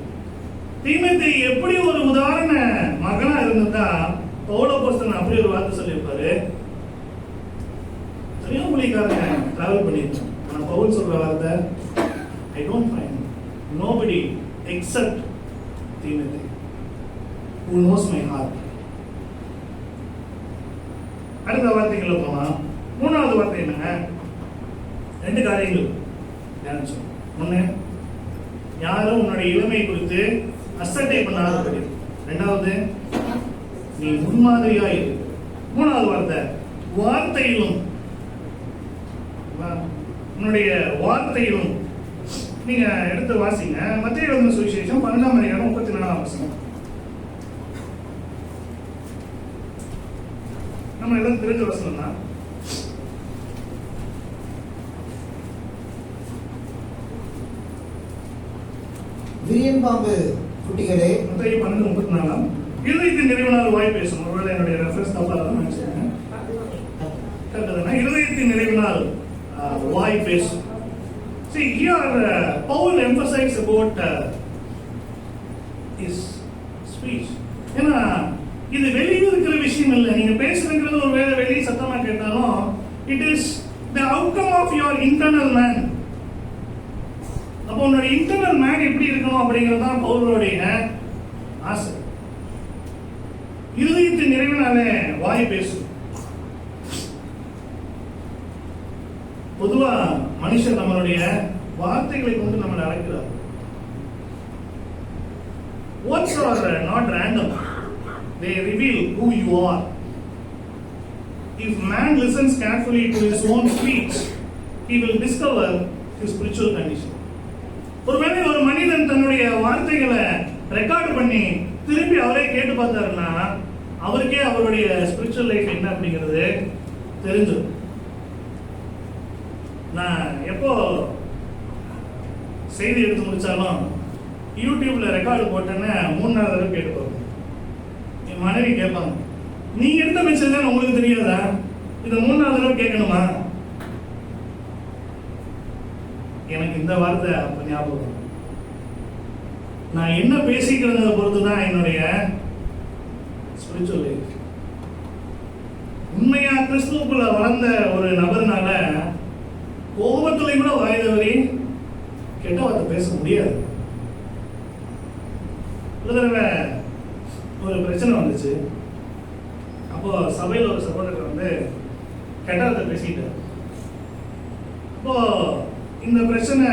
Timothy எப்படி ஒரு உதாரண மகனா இருந்ததா பவுல் அப்போஸ்தலன் அப்படி ஒரு வார்த்தை சொல்லியிருப்பாரு. சரியா மொழிக்காரன் டிராவல் பண்ணியிருக்கான். ஆனா பவுல் சொல்ற வார்த்தை, I don't find nobody except Timothy who knows my heart. அடுத்த வார்த்தைகளை போனா, மூணாவது வார்த்தை என்னங்க? ரெண்டு காரியங்கள் தியானிச்சோம். ஒண்ணு, யாரும் உன்னுடைய இளமை குறித்து அசட்டை பண்ணாதபடி. ரெண்டாவது, நீ முன்மாதிரியாய். மூணாவது வார்த்தை, வார்த்தையிலும், உன்னுடைய வார்த்தையிலும். நீங்க எடுத்து வாசிங்க, மத்தேயு எழுதின சுவிசேஷம் 12:34. நம்ம எல்லாம் தெரிஞ்ச வசனம் தான். விரியன் பாம்பு குட்டிகளே, மத்தேயு 12:34. இருதயத்தின் நிறைவினால் வாய் பேசும். ஒருவேளை என்னுடைய ரெஃபரன்ஸ் தப்பா தான் நினைச்சிருக்கேன். கரெக்டாக இருதயத்தின் நிறைவினால் வாய் பேசும். See here Paul emphasizes about his speech. ஏன்னா இது வெளியே இருக்கிற விஷயம் இல்லை. நீங்க பேசுறது ஒரு வேலை வெளியே சத்தமா கேட்டாலும் it is the outcome of your internal man. அப்போ உன்னோட இன்டர்னல் மேன் எப்படி இருக்கணும் அப்படிங்கிறது தான் பவுலுடைய ஆசை. இருதயத்தின் நிறைவினாலே வாய் பேசும். பொதுவா மனுஷன் நம்மளுடைய வார்த்தைகளை கொண்டு நம்மளை அழைக்கிறார். Words are not random. They reveal who you are. If man listens carefully to his own speech, he will discover his spiritual condition. ஒருவேளை ஒரு மனிதன் தன்னுடைய வார்த்தைகளை ரெக்கார்ட் பண்ணி திருப்பி அவரே கேட்டு பார்த்தாருன்னா அவருக்கே அவருடைய ஸ்பிரிச்சுவல் லைஃப் என்ன அப்படிங்கிறது தெரிஞ்சிடும். நான் எப்போ செய்தி எடுத்து முடிச்சாலும் யூடியூப்ல ரெக்கார்டு போட்டேன்னு 3-4 தடவை கேட்டு பார்ப்பேன். என் மனைவி கேட்பாங்க, நீங்க எடுத்த மெசேஜ் தான் உங்களுக்கு தெரியாதா, இதை 3-4 தடவை கேட்கணுமா? எனக்கு இந்த வார்த்தை அப்ப ஞாபகம். நான் என்ன பேசிக்கிறத பொறுத்து தான் என்னுடைய ஸ்பிரிச்சுவல் லைஃப். உண்மையா கிறிஸ்துவுக்குள்ள வளர்ந்த ஒரு நபர்னால கோபத்துல கூட வாய் தவறி கெட்ட வார்த்தை பேச முடியாது. ஒரு தடவை ஒரு பிரச்சனை வந்துச்சு. அப்போ சபையில் ஒரு சகோதரர் வந்து கெட்ட வார்த்தை பேசிட்டார். அப்போ இந்த பிரச்சனை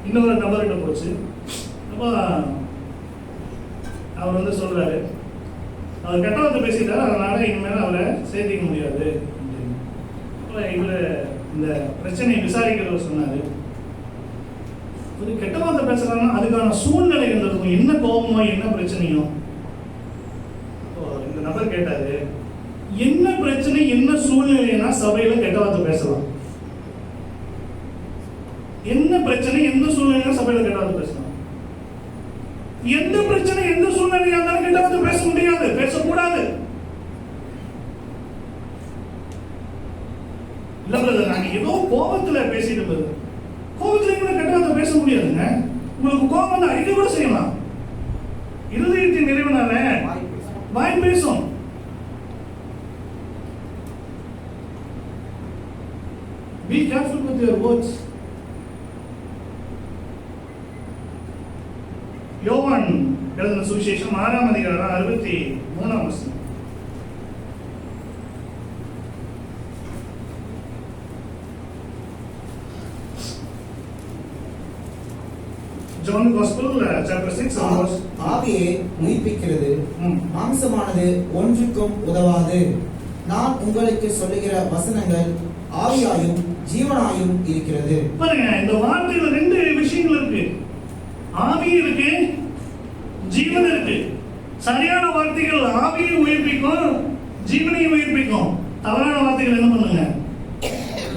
இன்னொரு நபர்கிட்ட போச்சு. அப்போ அவர் வந்து சொல்றாரு, அவர் கெட்ட வார்த்தை பேசிட்டார், அதனால இனிமேல் அவரை சேர்த்திக்க முடியாது அப்படின்னு. அப்போ இவர் இந்த பிரச்சனையை விசாரிக்கிறவர் சொன்னாரு, ஒரு கெட்ட வார்த்தை பேசுறாங்கன்னா அதுக்கான சூழ்நிலை இருந்திருக்கும், என்ன கோபமோ என்ன பிரச்சனையோ. இந்த நபர் கேட்டாரு, என்ன பிரச்சனை என்ன சூழ்நிலைனா சபையில கெட்ட வார்த்தை பேசலாம்? என்ன பிரச்சனை எந்த சூழ்நிலையா சபையில கெட்ட வார்த்தை பேசலாம்? எந்த பிரச்சனை எந்த சூழ்நிலையா இருந்தாலும் கெட்ட வார்த்தை பேச முடியாது, பேசக்கூடாது. இல்ல பிரதர், நாங்க ஏதோ கோபத்துல பேசிட்டு போகுது. கோபத்துல கூட கெட்ட வார்த்தை பேச முடியாதுங்க. உங்களுக்கு கோபம் வந்து அடிக்க கூட செய்யலாம். இருதயத்தின் நிறைவினால வாய் பேசும். Be careful with your words. யோவான் எழுதின சுவிசேஷம் 6:63. John Gospel chapter 6 and verse. ஆவியே உயிர்ப்பிக்கிறது, ம். மாம்சமானது ஒன்றுக்கும் உதவாது. நான் உங்களுக்கு சொல்லுகிற வசனங்கள் ஆவியாயும் ஜீவனாயும் இருக்கிறது. பாருங்க, இந்த வார்த்தையில ரெண்டு விஷயங்கள் இருக்கு. ஆவி இருக்கு, ஜீவன் இருக்கு. சரியான வார்த்தைகள் ஆவியை உயிர்ப்பிக்கும், ஜீவனையும் உயிர்ப்பிக்கும். தவறான வார்த்தைகள் என்ன பண்ணுங்க?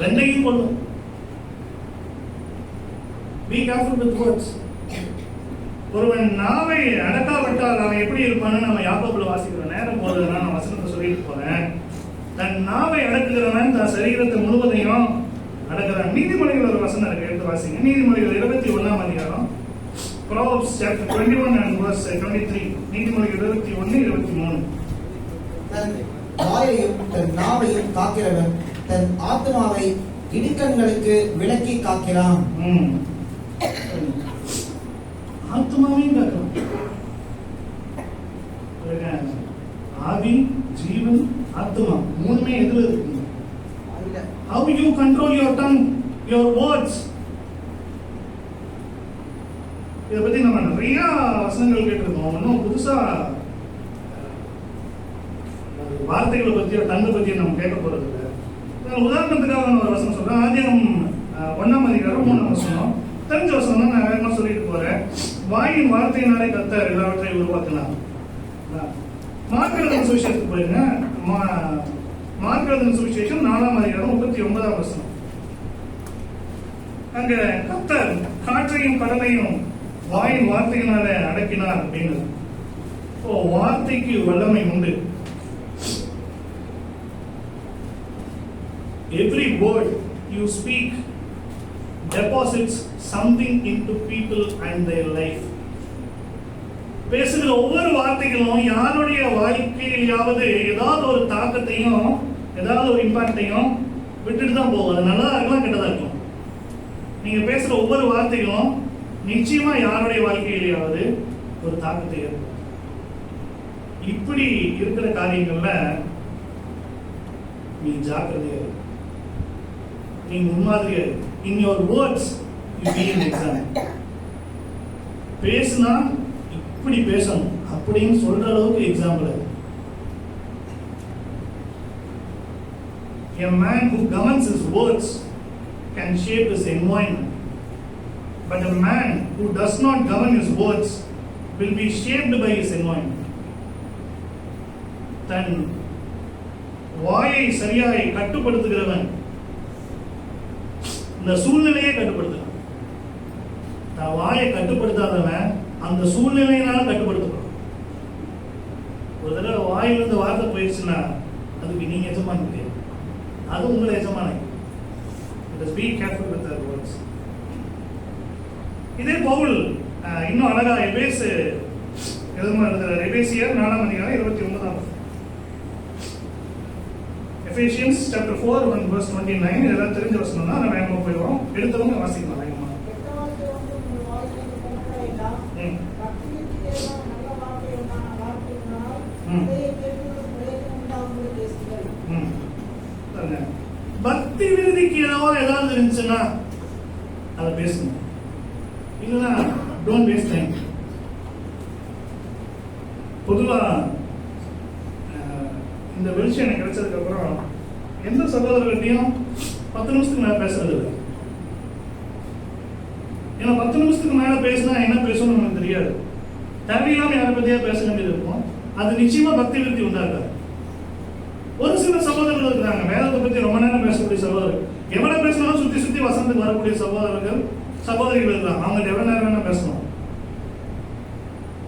ரெண்டையும் கொள்ளும். Be careful with words. ஒருவன் நாவை அடக்காவிட்டால் அவன் எப்படி இருப்பான்னு நம்ம யாக்கோபுல வாசிக்கிறோம். நேரம் போறதுனா நான் வசனத்தை சொல்லிட்டு போறேன். தன் நாவை அடக்குகிறவன் தன் சரீரத்தை முழுவதையும் அடக்குறான். நீதிமொழிகள் ஒரு வசனம் இருக்கு, எடுத்து வாசிங்க. நீதிமொழிகள் 21ஆம் அதிகாரம், Proverbs chapter 21 and verse 23. நீதிமொழிகள் 21:23. தன் வாயையும் தன் நாவையும் காக்கிறவன் தன் ஆத்மாவை இடுக்கண்களுக்கு விலக்கி காக்கிறான். ஆத்மாவையும் காக்கலாம். ஆவி, ஜீவன், ஆத்மா மூணுமே எதுல இருக்கு? How you control your tongue, your words. இத பத்தி நம்ம நிறைய வசனங்கள் கேட்டிருக்கோம். இன்னும் புதுசா வார்த்தைகளை பத்தியோ டங்கை பத்தியோ நம்ம கேட்க போறது இல்லை. உதாரணத்துக்காக நான் ஒரு வசனம் சொல்றேன். ஆதியாகமம் 1ஆம் அதிகாரம் 3ஆம் வசனம். தெரிஞ்ச வசனம் நான் வேகமா சொல்லிட்டு போறேன். வாயின் வார்த்தையினாலே கர்த்தர் எல்லாவற்றையும் உருவாக்கினார். மார்க் எழுதின சுவிசேஷத்துக்கு போயிருங்க. மார்க் எழுதின சுவிசேஷம் 4ஆம் அதிகாரம் 39ஆம் வசனம். அங்க கர்த்தர் காற்றையும் கடலையும் வாயின் வார்த்தையினாலே அடக்கினார் அப்படின்னு. வார்த்தைக்கு வல்லமை உண்டு. Every word you speak deposits something into people and their life. பேசுகிற ஒவ்வொரு வார்த்தைகளும் யாருடைய வாழ்க்கையிலாவது ஏதாவது ஒரு தாக்கத்தையும் ஏதாவது ஒரு இம்பாக்டையும் விட்டுட்டு தான் போகும். அது நல்லதா இருக்கலாம், கெட்டதா இருக்கும். நீங்க பேசுற ஒவ்வொரு வார்த்தைகளும் நிச்சயமா யாருடைய வாழ்க்கையிலாவது ஒரு தாக்கத்தை ஏற்படும். இப்படி இருக்கிற காரியங்கள்ல நீ ஜாக்கிரதையா இரு. நீ முன்மாதிரியா இரு. In your words you be an example. பேசினா இப்படி பேசணும் அப்படின்னு சொல்ற அளவுக்கு example. A man who governs his words can shape his environment, but a man who does not govern his words will be shaped by his environment. தன் வாயை சரியாய் கட்டுப்படுத்துகிறவன் இந்த சூழ்நிலையை கட்டுப்படுத்துறான். தன் வாயை கட்டுப்படுத்தாதவன் அந்த சூழ்நிலையினால கட்டுப்படுத்தப்படும். ஒரு தடவை வாயிலிருந்து வார்த்தை போயிடுச்சுன்னா அதுக்கு நீங்க எஜமான முடியாது, அது உங்களை எஜமான. Be careful with their words. இதே பவுல் இன்னும் அழகா எபேசு எழுதுமா இருக்கிற எபேசியர் 4ஆம் அதிகாரம் 29ஆம். Ephesians chapter 4 and verse 29. இதெல்லாம் தெரிஞ்ச வசனம்னா நம்ம வேகமா போயிடுவோம். எடுத்தவங்க வாசிக்கலாம் வேகமா. பக்தி விருதிக்கு ஏதாவது இருந்துச்சுன்னா அதை பேசணும். இல்லைன்னா டோன்ட் வேஸ்ட் டைம். பொதுவா இந்த வெளிச்சம் எனக்கு கிடைச்சதுக்கு அப்புறம் எந்த சகோதரர்கிட்டையும் 10 நிமிஷத்துக்கு மேல பேசுறது இல்லை. ஏன்னா 10 நிமிஷத்துக்கு மேல பேசினா என்ன பேசணும்னு நமக்கு தெரியாது. தேவையில்லாம யாரை பத்தியா பேச வேண்டியது இருக்கும். அது நிச்சயமா பக்தி விருத்தி உண்டாக்காது. ஒரு சில சகோதரர்கள் இருக்கிறாங்க வேதத்தை பத்தி ரொம்ப நேரம் பேசக்கூடிய சகோதரர்கள். எவ்வளவு பேசினாலும் சுத்தி சுத்தி வசனத்துக்கு வரக்கூடிய சகோதரிகள் இருக்கிறாங்க. அவங்க எவ்வளவு நேரம் வேணா பேசணும்.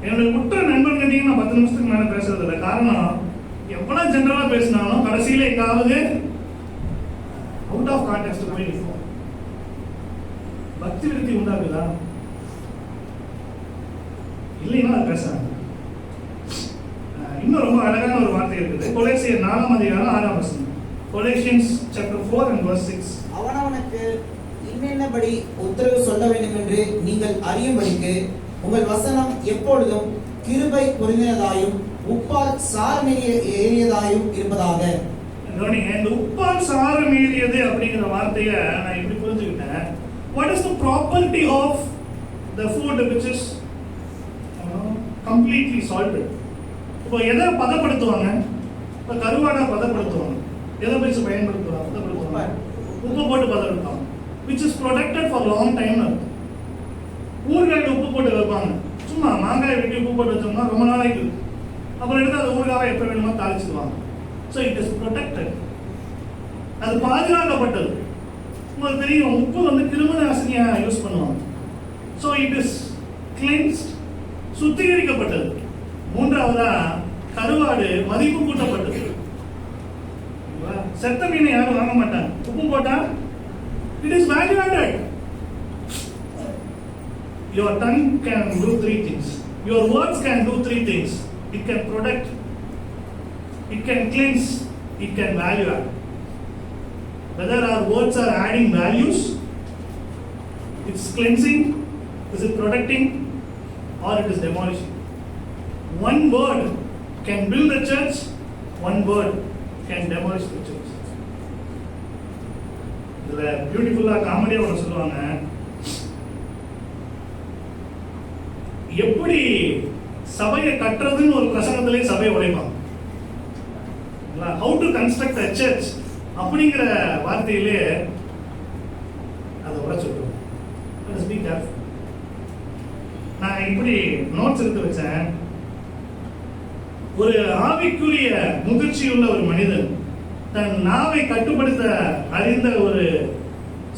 என்னுடைய உற்ற நண்பர்கிட்டையும் நான் 10 நிமிஷத்துக்கு மேல பேசுறது இல்லை. காரணம், எவ்வளவு ஜெனரலா பேசினாலும் கடைசியில எங்காவது அவுட் ஆஃப் கான்டெக்ஸ்ட் போய் நிற்போம். பக்தி விருத்தி உண்டாக்குதா? இல்லைன்னா அது பேசுறாங்க. இன்னும் ரொம்ப அழகான ஒரு வார்த்தை இருக்குது. கொலேசியர் 4ஆம் அதிகாரம் 6ஆம் வசனம். Colossians chapter 4 and verse 6. அவனவனுக்கு இன்னென்னபடி உத்தரவு சொல்ல வேண்டும் என்று நீங்கள் அறியும்படிக்கு உங்கள் வசனம் எப்பொழுதும் கிருபை பொருந்தினதாயும் உப்பால் சாரமேறியதாயும் இருப்பதாக. இந்த உப்பால் சாரமேறியது அப்படிங்கிற வார்த்தையை நான் இப்படி புரிஞ்சுக்கிட்டேன். What is the property of the food which is completely salted. இப்போ எதை பதப்படுத்துவாங்க? இப்போ கருவாடை பதப்படுத்துவாங்க. எதை வச்சு பயன்படுத்துவாங்க? பதப்படுத்துவாங்க. உப்பு போட்டு பதப்படுத்துவாங்க. which is protected for long time. ஊறுகாய்க்கு உப்பு போட்டு வைப்பாங்க. சும்மா மாங்காய் வெட்டி உப்பு போட்டு வச்சோம்னா ரொம்ப நாளைக்கு இருக்கு. அப்புறம் எடுத்து அந்த ஊறுகாவை எப்போ வேணுமோ தாளிச்சுடுவாங்க. So it is protected. அது பாதுகாக்கப்பட்டது. உங்களுக்கு தெரியும், உப்பு வந்து கிருமி நாசினியா யூஸ் பண்ணுவாங்க. ஸோ இட் இஸ் கிளென்ஸ்ட், சுத்திகரிக்கப்பட்டது. மூன்றாவதா கருவாடு மதிப்பு கூட்டப்பட்டது. செத்த மீனை யாரும் வாங்க மாட்டாங்க. உப்பு போட்டா it is value added. Your tongue can do 3 things. Your words can do 3 things. It can protect, it can cleanse, it can value add. Whether our words are adding values, it's cleansing, is it protecting, or it is demolishing. One word can build the church, one word can demolish the church. இதுல பியூட்டிஃபுல்லா காமெடியா ஒன்று சொல்லுவாங்க, எப்படி சபையை கட்டுறதுன்னு ஒரு பிரசங்கத்திலே சபையை உடைப்பாங்க. How to construct a church அப்படிங்கிற வார்த்தையிலே அதை உடைச்சுடுவோம். நான் இப்படி நோட்ஸ் எடுத்து வச்சேன். ஒரு ஆவிக்குரிய முதிர்ச்சியுள்ள ஒரு மனிதன் தன் நாவை கட்டுப்படுத்த அறிந்த ஒரு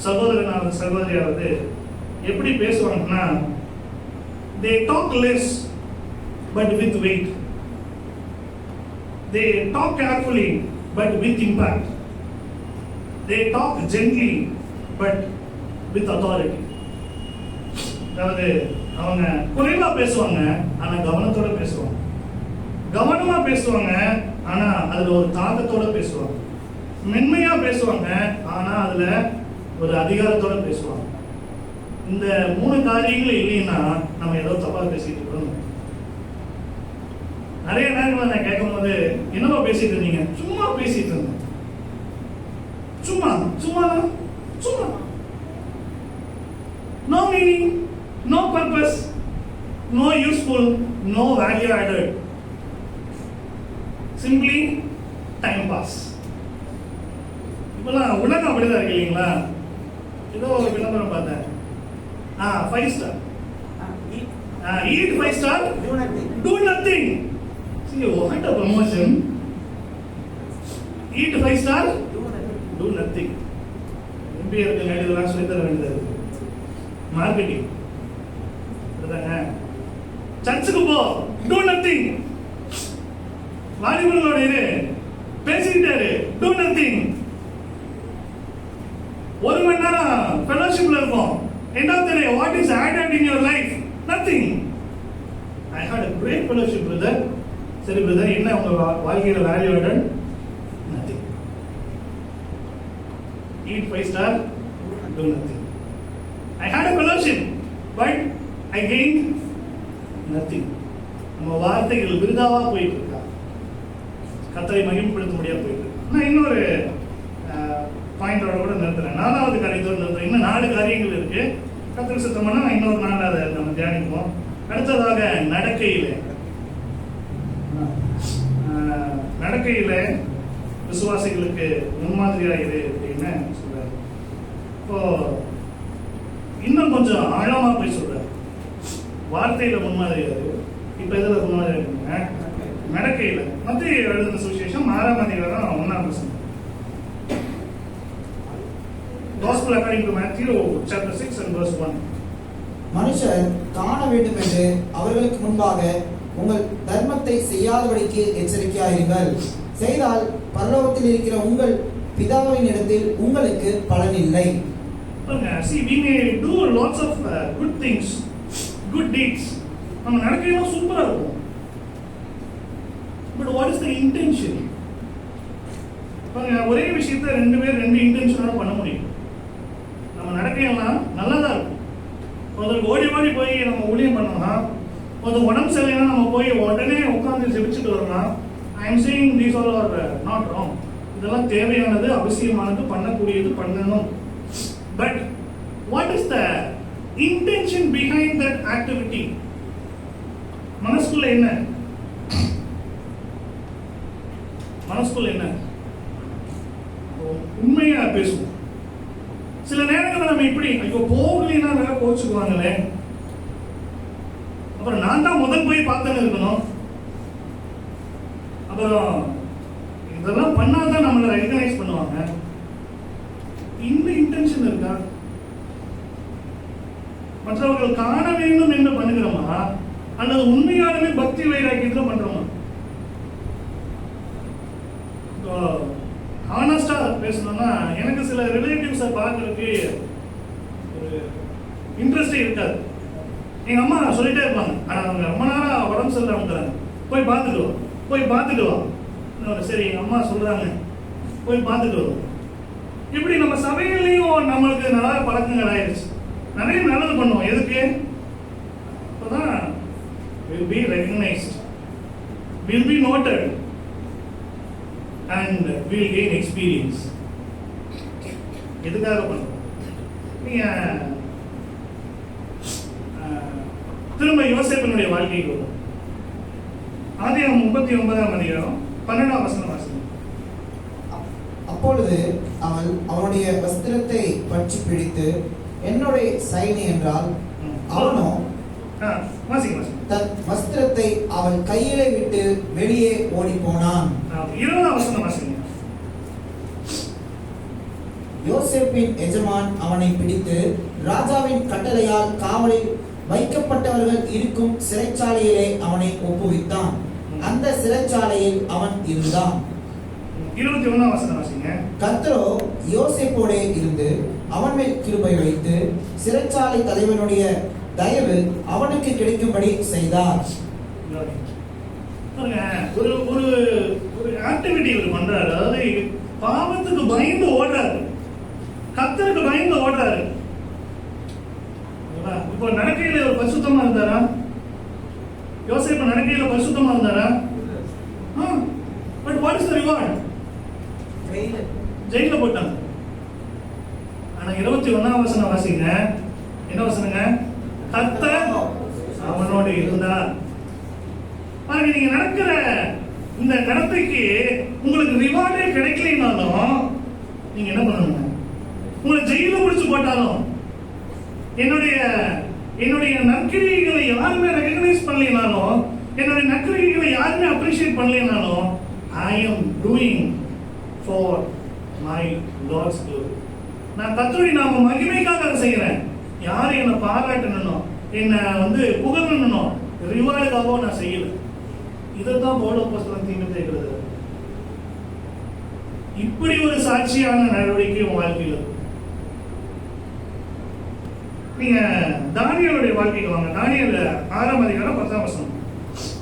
சகோதரனாவது சகோதரியாவது எப்படி பேசுவாங்கன்னா, they talk less but with weight. They talk carefully but with impact. They talk gently but with authority. அதாவது அவங்க குறைவா பேசுவாங்க, ஆனா கவனத்தோட பேசுவாங்க. கவனமா பேசுவாங்க, ஆனா அதுல ஒரு தாக்கத்தோட பேசுவாங்க. மென்மையா பேசுவாங்க, ஆனா அதுல ஒரு அதிகாரத்தோட பேசுவாங்க. இந்த 3 காரியங்கள் இல்லைன்னா நம்ம ஏதோ தப்பா பேசிட்டு இருக்கோம். நிறைய நேரங்கள் நான் கேட்கும் போது, என்னவா பேசிட்டு இருந்தீங்க? சும்மா பேசிட்டு இருந்தேன். சும்மா சும்மா சும்மா. No meaning, no purpose, no useful, no value added. Simply time pass. இப்பெல்லாம் உலகம் அப்படிதான் இருக்கு இல்லைங்களா? ஏதோ ஒரு விளம்பரம் பார்த்தேன். 5 star. Eat 5 star. Do nothing. See, what a promotion. Eat 5 star. Do nothing. MBA இருக்கு, இதெல்லாம் சொல்லி தர வேண்டியது. மார்க்கெட்டிங். அதுதாங்க. சர்ச்சுக்கு போ. Do nothing. வாலிபர்களோட இரு. பேசிக்கிட்டாரு. Do nothing. 1 மணி நேரம் ஃபெலோஷிப்ல இருப்போம். End of the day, what is added in your life? Nothing. I had a great fellowship, brother. சரி பிரதர், என்ன உங்க வாழ்க்கையில value added? Nothing. Eat 5 star, do nothing. I had a fellowship, but I gained nothing. நம்ம வார்த்தைகள் விருதாவா போயிட்டு இருக்கா, கர்த்தரை மகிமைப்படுத்த முடியாது போயிட்டு இருக்கு. நான் இன்னொரு பாயிண்டோட கூட நிறுத்துறேன். 4வது காரியத்தோடு நிறுத்துறேன். இன்னும் 4 காரியங்கள் இருக்கு. கர்த்தர் சுத்தம்னா நான் இன்னொரு 4 அதை நம்ம தியானிப்போம். அடுத்ததாக நடக்கையில விசுவாசிகளுக்கு முன்மாதிரியா இரு அப்படின்னு சொல்றாரு. இப்போ இன்னும் கொஞ்சம் ஆழமா போய் சொல்றாரு. வார்த்தையில முன்மாதிரியா இரு. இப்ப எதுல முன்மாதிரியா இருக்குங்க? நடக்கையில. மத்திய எழுதின சுவிசேஷம் 6ஆம் அதிகாரம் 1ஆம் வசனம். Gospel according to Matthew chapter 6 and verse 1. மனுஷர் காண வேண்டும் என்று அவர்களுக்கு முன்பாக உங்கள் தர்மத்தை செய்யாதபடிக்கு எச்சரிக்கையாயிருங்கள். செய்தால் பரலோகத்தில் இருக்கிற உங்கள் பிதாவின் இடத்தில் உங்களுக்கு பலன் இல்லை. See, we may do lots of good things, good deeds. நம்ம நடக்கையெல்லாம் சூப்பரா இருக்கும். But what is the intention? ஒரே விஷயத்தை 2 பேர் 2 இன்டென்ஷனோட பண்ண முடியும். நம்ம நடக்கையெல்லாம் நல்லதா இருக்கும். ஒருத்தருக்கு ஓடி ஓடி போய் நம்ம ஊழியம் பண்ணோம்னா, ஒரு உடம்பு சரியில்லைன்னா நம்ம போய் உடனே உட்காந்து ஜெபிச்சுட்டு வரணும்னா, I am saying these all are not wrong. இதெல்லாம் தேவையானது, அவசியமானது, பண்ணக்கூடியது, பண்ணணும். But what is the intention behind that activity. மனசுக்குள்ள என்ன? மனசுக்குள்ள என்ன? உண்மையா பேசுவோம். சில நேரங்களில் நம்ம இப்படி ஐயோ போகலைன்னா வேற கோச்சுக்குவாங்களே, அப்புறம் நான் தான் முதல் போய் பார்த்தேன்னு இருக்கணும், அப்புறம் இதெல்லாம் பண்ணாதான் நம்மளை ரெகனைஸ் பண்ணுவாங்க. இந்த இன்டென்ஷன் இருக்கா? மற்றவர்கள் காண வேண்டும் என்று பண்ணுகிறோமா, அல்லது உண்மையாலுமே பக்தி வைராக்கியத்துல பண்றோமா? ஹானஸ்டா பேசணும்னா எனக்கு சில ரிலேட்டிவ்ஸை பார்க்கறதுக்கு ஒரு இன்ட்ரெஸ்டே இருக்காது. எங்க அம்மா சொல்லிட்டே இருப்பாங்க, ஆனா அவங்க ரொம்ப நேரம் உடம்பு சரியில்லாம போய் பார்த்துட்டு வா. சரி எங்க அம்மா சொல்றாங்க போய் பார்த்துட்டு வரும். இப்படி நம்ம சபையிலையும் நம்மளுக்கு நல்ல பழக்கங்கள் ஆயிடுச்சு. நிறைய நல்லது பண்ணுவோம். எதுக்கு? அப்பதான் will be recognized, will be noted and will gain experience. எதுக்காக பண்ணுவோம்? நீங்க திரும்ப யோசேப்பினுடைய வாழ்க்கைக்கு வரும். ஆதியாகமம் 39ஆம் அதிகாரம் 12ஆம் வசனம் வாசிங்க. அப்பொழுது அவள் அவனுடைய வஸ்திரத்தை பற்றி பிடித்து என்னுடைய சைனி என்றால், அவனோ தன் வஸ்திரத்தை அவள் கையிலே விட்டு வெளியே ஓடி போனான். 20ஆம் வசனம் வாசிங்க. யோசேப்பின் எஜமான் அவனை பிடித்து ராஜாவின் கட்டளையால் காவலில் வைக்கப்பட்டவர்கள் இருக்கும் சிறைச்சாலையிலே அவனை ஒப்புவித்தான். அந்த சிறைச்சாலையில் அவன் இருந்தான். 21ஆம் வசனம் வாசிங்க. கர்த்தரோ யோசேப்போடே இருந்து அவன் மேல் கிருபை வைத்து சிறைச்சாலை தலைவனுடைய தயவு அவனுக்கு கிடைக்கும்படி செய்தார். ஒரு ஒரு ஒரு ஆக்டிவிட்டி இவர் பண்றாரு. அதாவது பாவத்துக்கு பயந்து ஓடுறாரு, கர்த்தருக்கு பயந்து ஓடுறாரு. இப்போ நடக்கையில ஒரு பரிசுத்தமா இருந்தாரா? யோசேப்பு நடக்கையில பரிசுத்தமா இருந்தாரா? But what is the reward? ஜெயில போட்டாங்க. ஆனா 21ஆம் வசனம் வாசிங்க. என்ன வசனங்க? கர்த்தர் அவனோடு இருந்தார். பாருங்க, நீங்க நடக்கிற இந்த நடத்தைக்கு உங்களுக்கு ரிவார்டே கிடைக்கலைனாலும் நீங்க என்ன பண்ணுங்க? உங்களை ஜெயில பிடிச்சு போட்டாலும், என்னுடைய நற்கிரியைகளை யாருமே ரெகக்னைஸ் பண்ணலைனாலும், என்னுடைய நற்கிரியைகளை யாருமே அப்ரிஷியேட் பண்ணலைனாலும், I am doing for my Lord's glory. நான் கர்த்தருடைய நாம மகிமைக்காக அதை செய்யறேன். யாரும் என்னை பாராட்டணும், என்னை புகழணும், ரிவார்டுக்காகவும் நான் செய்யல. இதைத்தான் பவுல் அப்போஸ்தலன் தீமோத்தேயுவுக்கு எழுதுறார். இப்படி ஒரு சாட்சியான நடவடிக்கை உங்க வாழ்க்கையில். நீங்க தானியேலுடைய வாழ்க்கைக்கு வாங்க. தானியேல் 6ஆம் அதிகாரம் 10ஆம் வசனம்.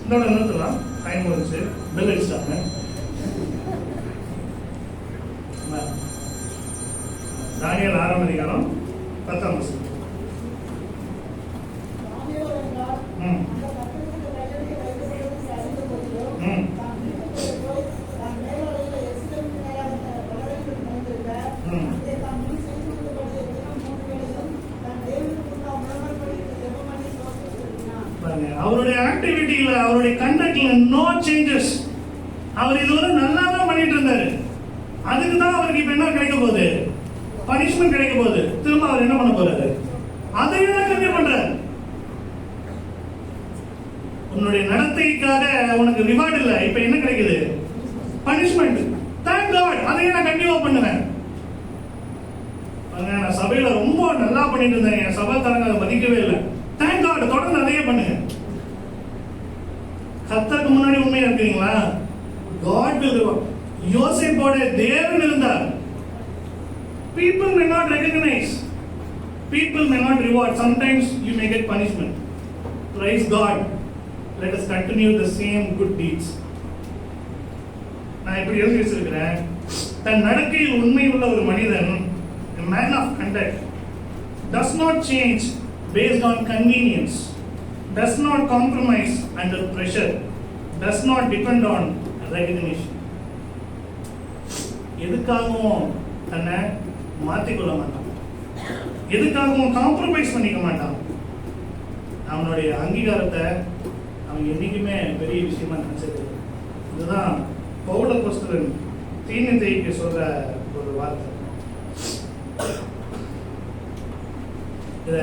இதோட நிறுத்தலாம், டைம் வந்துச்சு, பெல் அடிச்சிட்டாங்க. தானியேல் 6ஆம் அதிகாரம் 10ஆம் வசனம். அவருடைய ஆக்டிவிட்டியில, அவருடைய கண்டக்ட்ல நோ சேஞ்சஸ். அவர் இதுவரை நல்லா தான் பண்ணிட்டு இருந்தாரு. அதுக்கு தான் அவருக்கு இப்ப என்ன கிடைக்க போகுது? பனிஷ்மெண்ட் கிடைக்க போகுது. திரும்ப அவர் என்ன பண்ண போறாரு? அதையும் கண்டினியூ பண்றாரு. உன்னுடைய நடத்தைக்காக உனக்கு ரிவார்ட் இல்ல, இப்ப என்ன கிடைக்குது? பனிஷ்மெண்ட். தேங்க் காட், அதையும் நான் கண்டினியூ பண்ணுவேன். நான் சபையில ரொம்ப நல்லா பண்ணிட்டு இருந்தேன், என் சபைக்காரங்க அதை மதிக்கவே இல்லை. தேங்க் காட், தொடர்ந்து அதையே பண்ணுங்க. கர்த்தருக்கு முன்னாடி உண்மையா இருக்கீங்களா? God will reward. யோசேப்போட தேவன் இருந்தார். People may not recognize, people may not reward. Sometimes you may get punishment. Praise God. Let us continue the same good deeds. நான் இப்படி எழுதி வச்சிருக்கிறேன். தன் நடக்கையில் உண்மை உள்ள ஒரு மனிதன், a man of conduct, does not change based on convenience, does not compromise under pressure, does not depend on recognition. எதுக்காகவும் தன்னை மாற்றிக்கொள்ள மாட்டான். எதுக்காகவும் காம்ப்ரமைஸ் பண்ணிக்க மாட்டான். அவனுடைய அங்கீகாரத்தை அவன் என்னைக்குமே பெரிய விஷயமா நினைச்சது. இதுதான் பவுல் அப்போஸ்தலன் தீமோத்தேயுக்கு சொல்ற ஒரு வார்த்தை. இத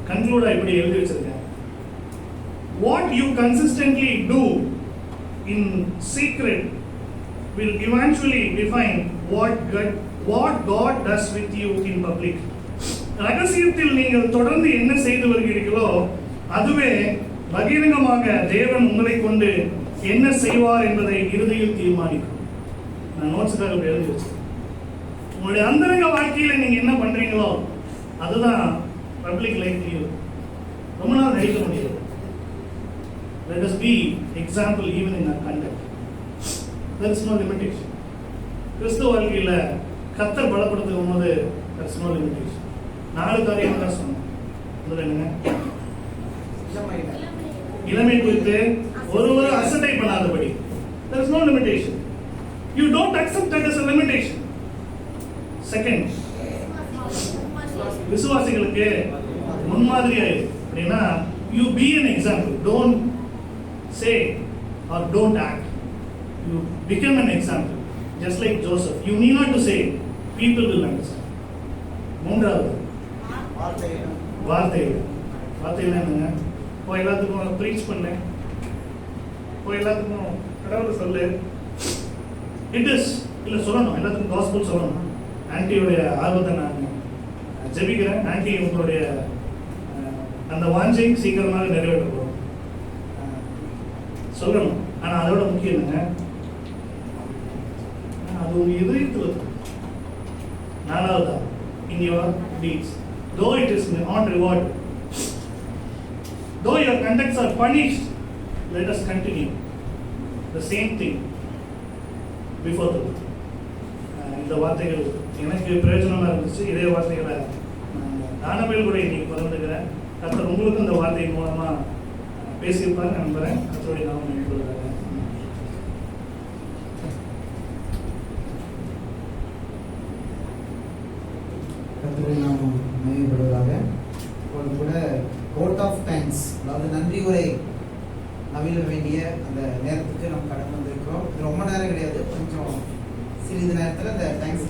கன்க்ளூடா இப்படி எழுதி வச்சிருக்கேன். What you consistently do in secret will eventually define what God does with you in public. ரகசியத்தில் நீங்கள் தொடர்ந்து என்ன செய்து வருகிறீர்களோ அதுவே பகிரங்கமாக தேவன் உங்களை கொண்டு என்ன செய்வார் என்பதை இறுதியில் தீர்மானிக்கும். நான் நோட்ஸ்க்காக எழுதி வச்சேன். உங்களுடைய அந்தரங்க வாழ்க்கையில நீங்க என்ன பண்றீங்களோ அதுதான் பப்ளிக் லைஃப்லயும் ரொம்ப நாள் நடிக்க முடியாது. Let us be example even in our conduct. There is no limitation. கிறிஸ்துவ வாழ்க்கையில கர்த்தர் பலப்படுத்தும் போது there is no limitation. 4 காரியம் தான் சொன்னேன். முதல்ல என்னங்க? இளமை குறித்து ஒருவர் அசட்டை பண்ணாதபடி. There is no limitation. You don't accept that as a limitation. Second, விசுவாசிகளுக்கு முன்மாதிரியாய் அப்படின்னா you be an example. Don't say or don't act. You become an example. Just like Joseph. You need not to say. People will understand. மூன்றாவது வார்த்தைகள் என்னங்க? போய் எல்லாத்துக்கும் preach பண்ணு, போய் எல்லாத்துக்கும் கடவுளை சொல்லு. இட் இஸ் இல்லை சொல்லணும், எல்லாத்துக்கும் காஸ்பல் சொல்லணும். ஆன்டியோடைய ஆர்வத்தை நான் ஜெபிக்கிறேன். ஆன்டி உங்களுடைய அந்த வாஞ்சை சீக்கிரமாக நிறைவேற்றப்படும் சொல்லணும். ஆனால் அதோட முக்கியம் என்னங்க, அது உங்க இதயத்தில் இருக்கும். 4வதா in your deeds, though it is on reward, though your conducts are punished, let us continue the same thing before the Lord. இந்த வார்த்தைகள் எனக்கு பிரயோஜனமா இருந்துச்சு. இதே வார்த்தைகளை தானவேல் கூட இன்னைக்கு பகிர்ந்துக்கிறேன். கர்த்தர் உங்களுக்கு இந்த வார்த்தையின் மூலமா பேசியிருப்பாரு நம்புறேன். கர்த்தருடைய நாமம் மேம்படுவதாக. கர்த்தருடைய நாமம் மேம்படுவதாக. இப்போது கூட கோட் ஆஃப் தேங்க்ஸ், அதாவது நன்றி உரை நவில வேண்டிய அந்த நேரத்துக்கு நம்ம கடந்து வந்திருக்கிறோம். ரொம்ப நேரம் கிடையாது, கொஞ்சம் சிறிது நேரத்தில் இந்த தேங்க்ஸ்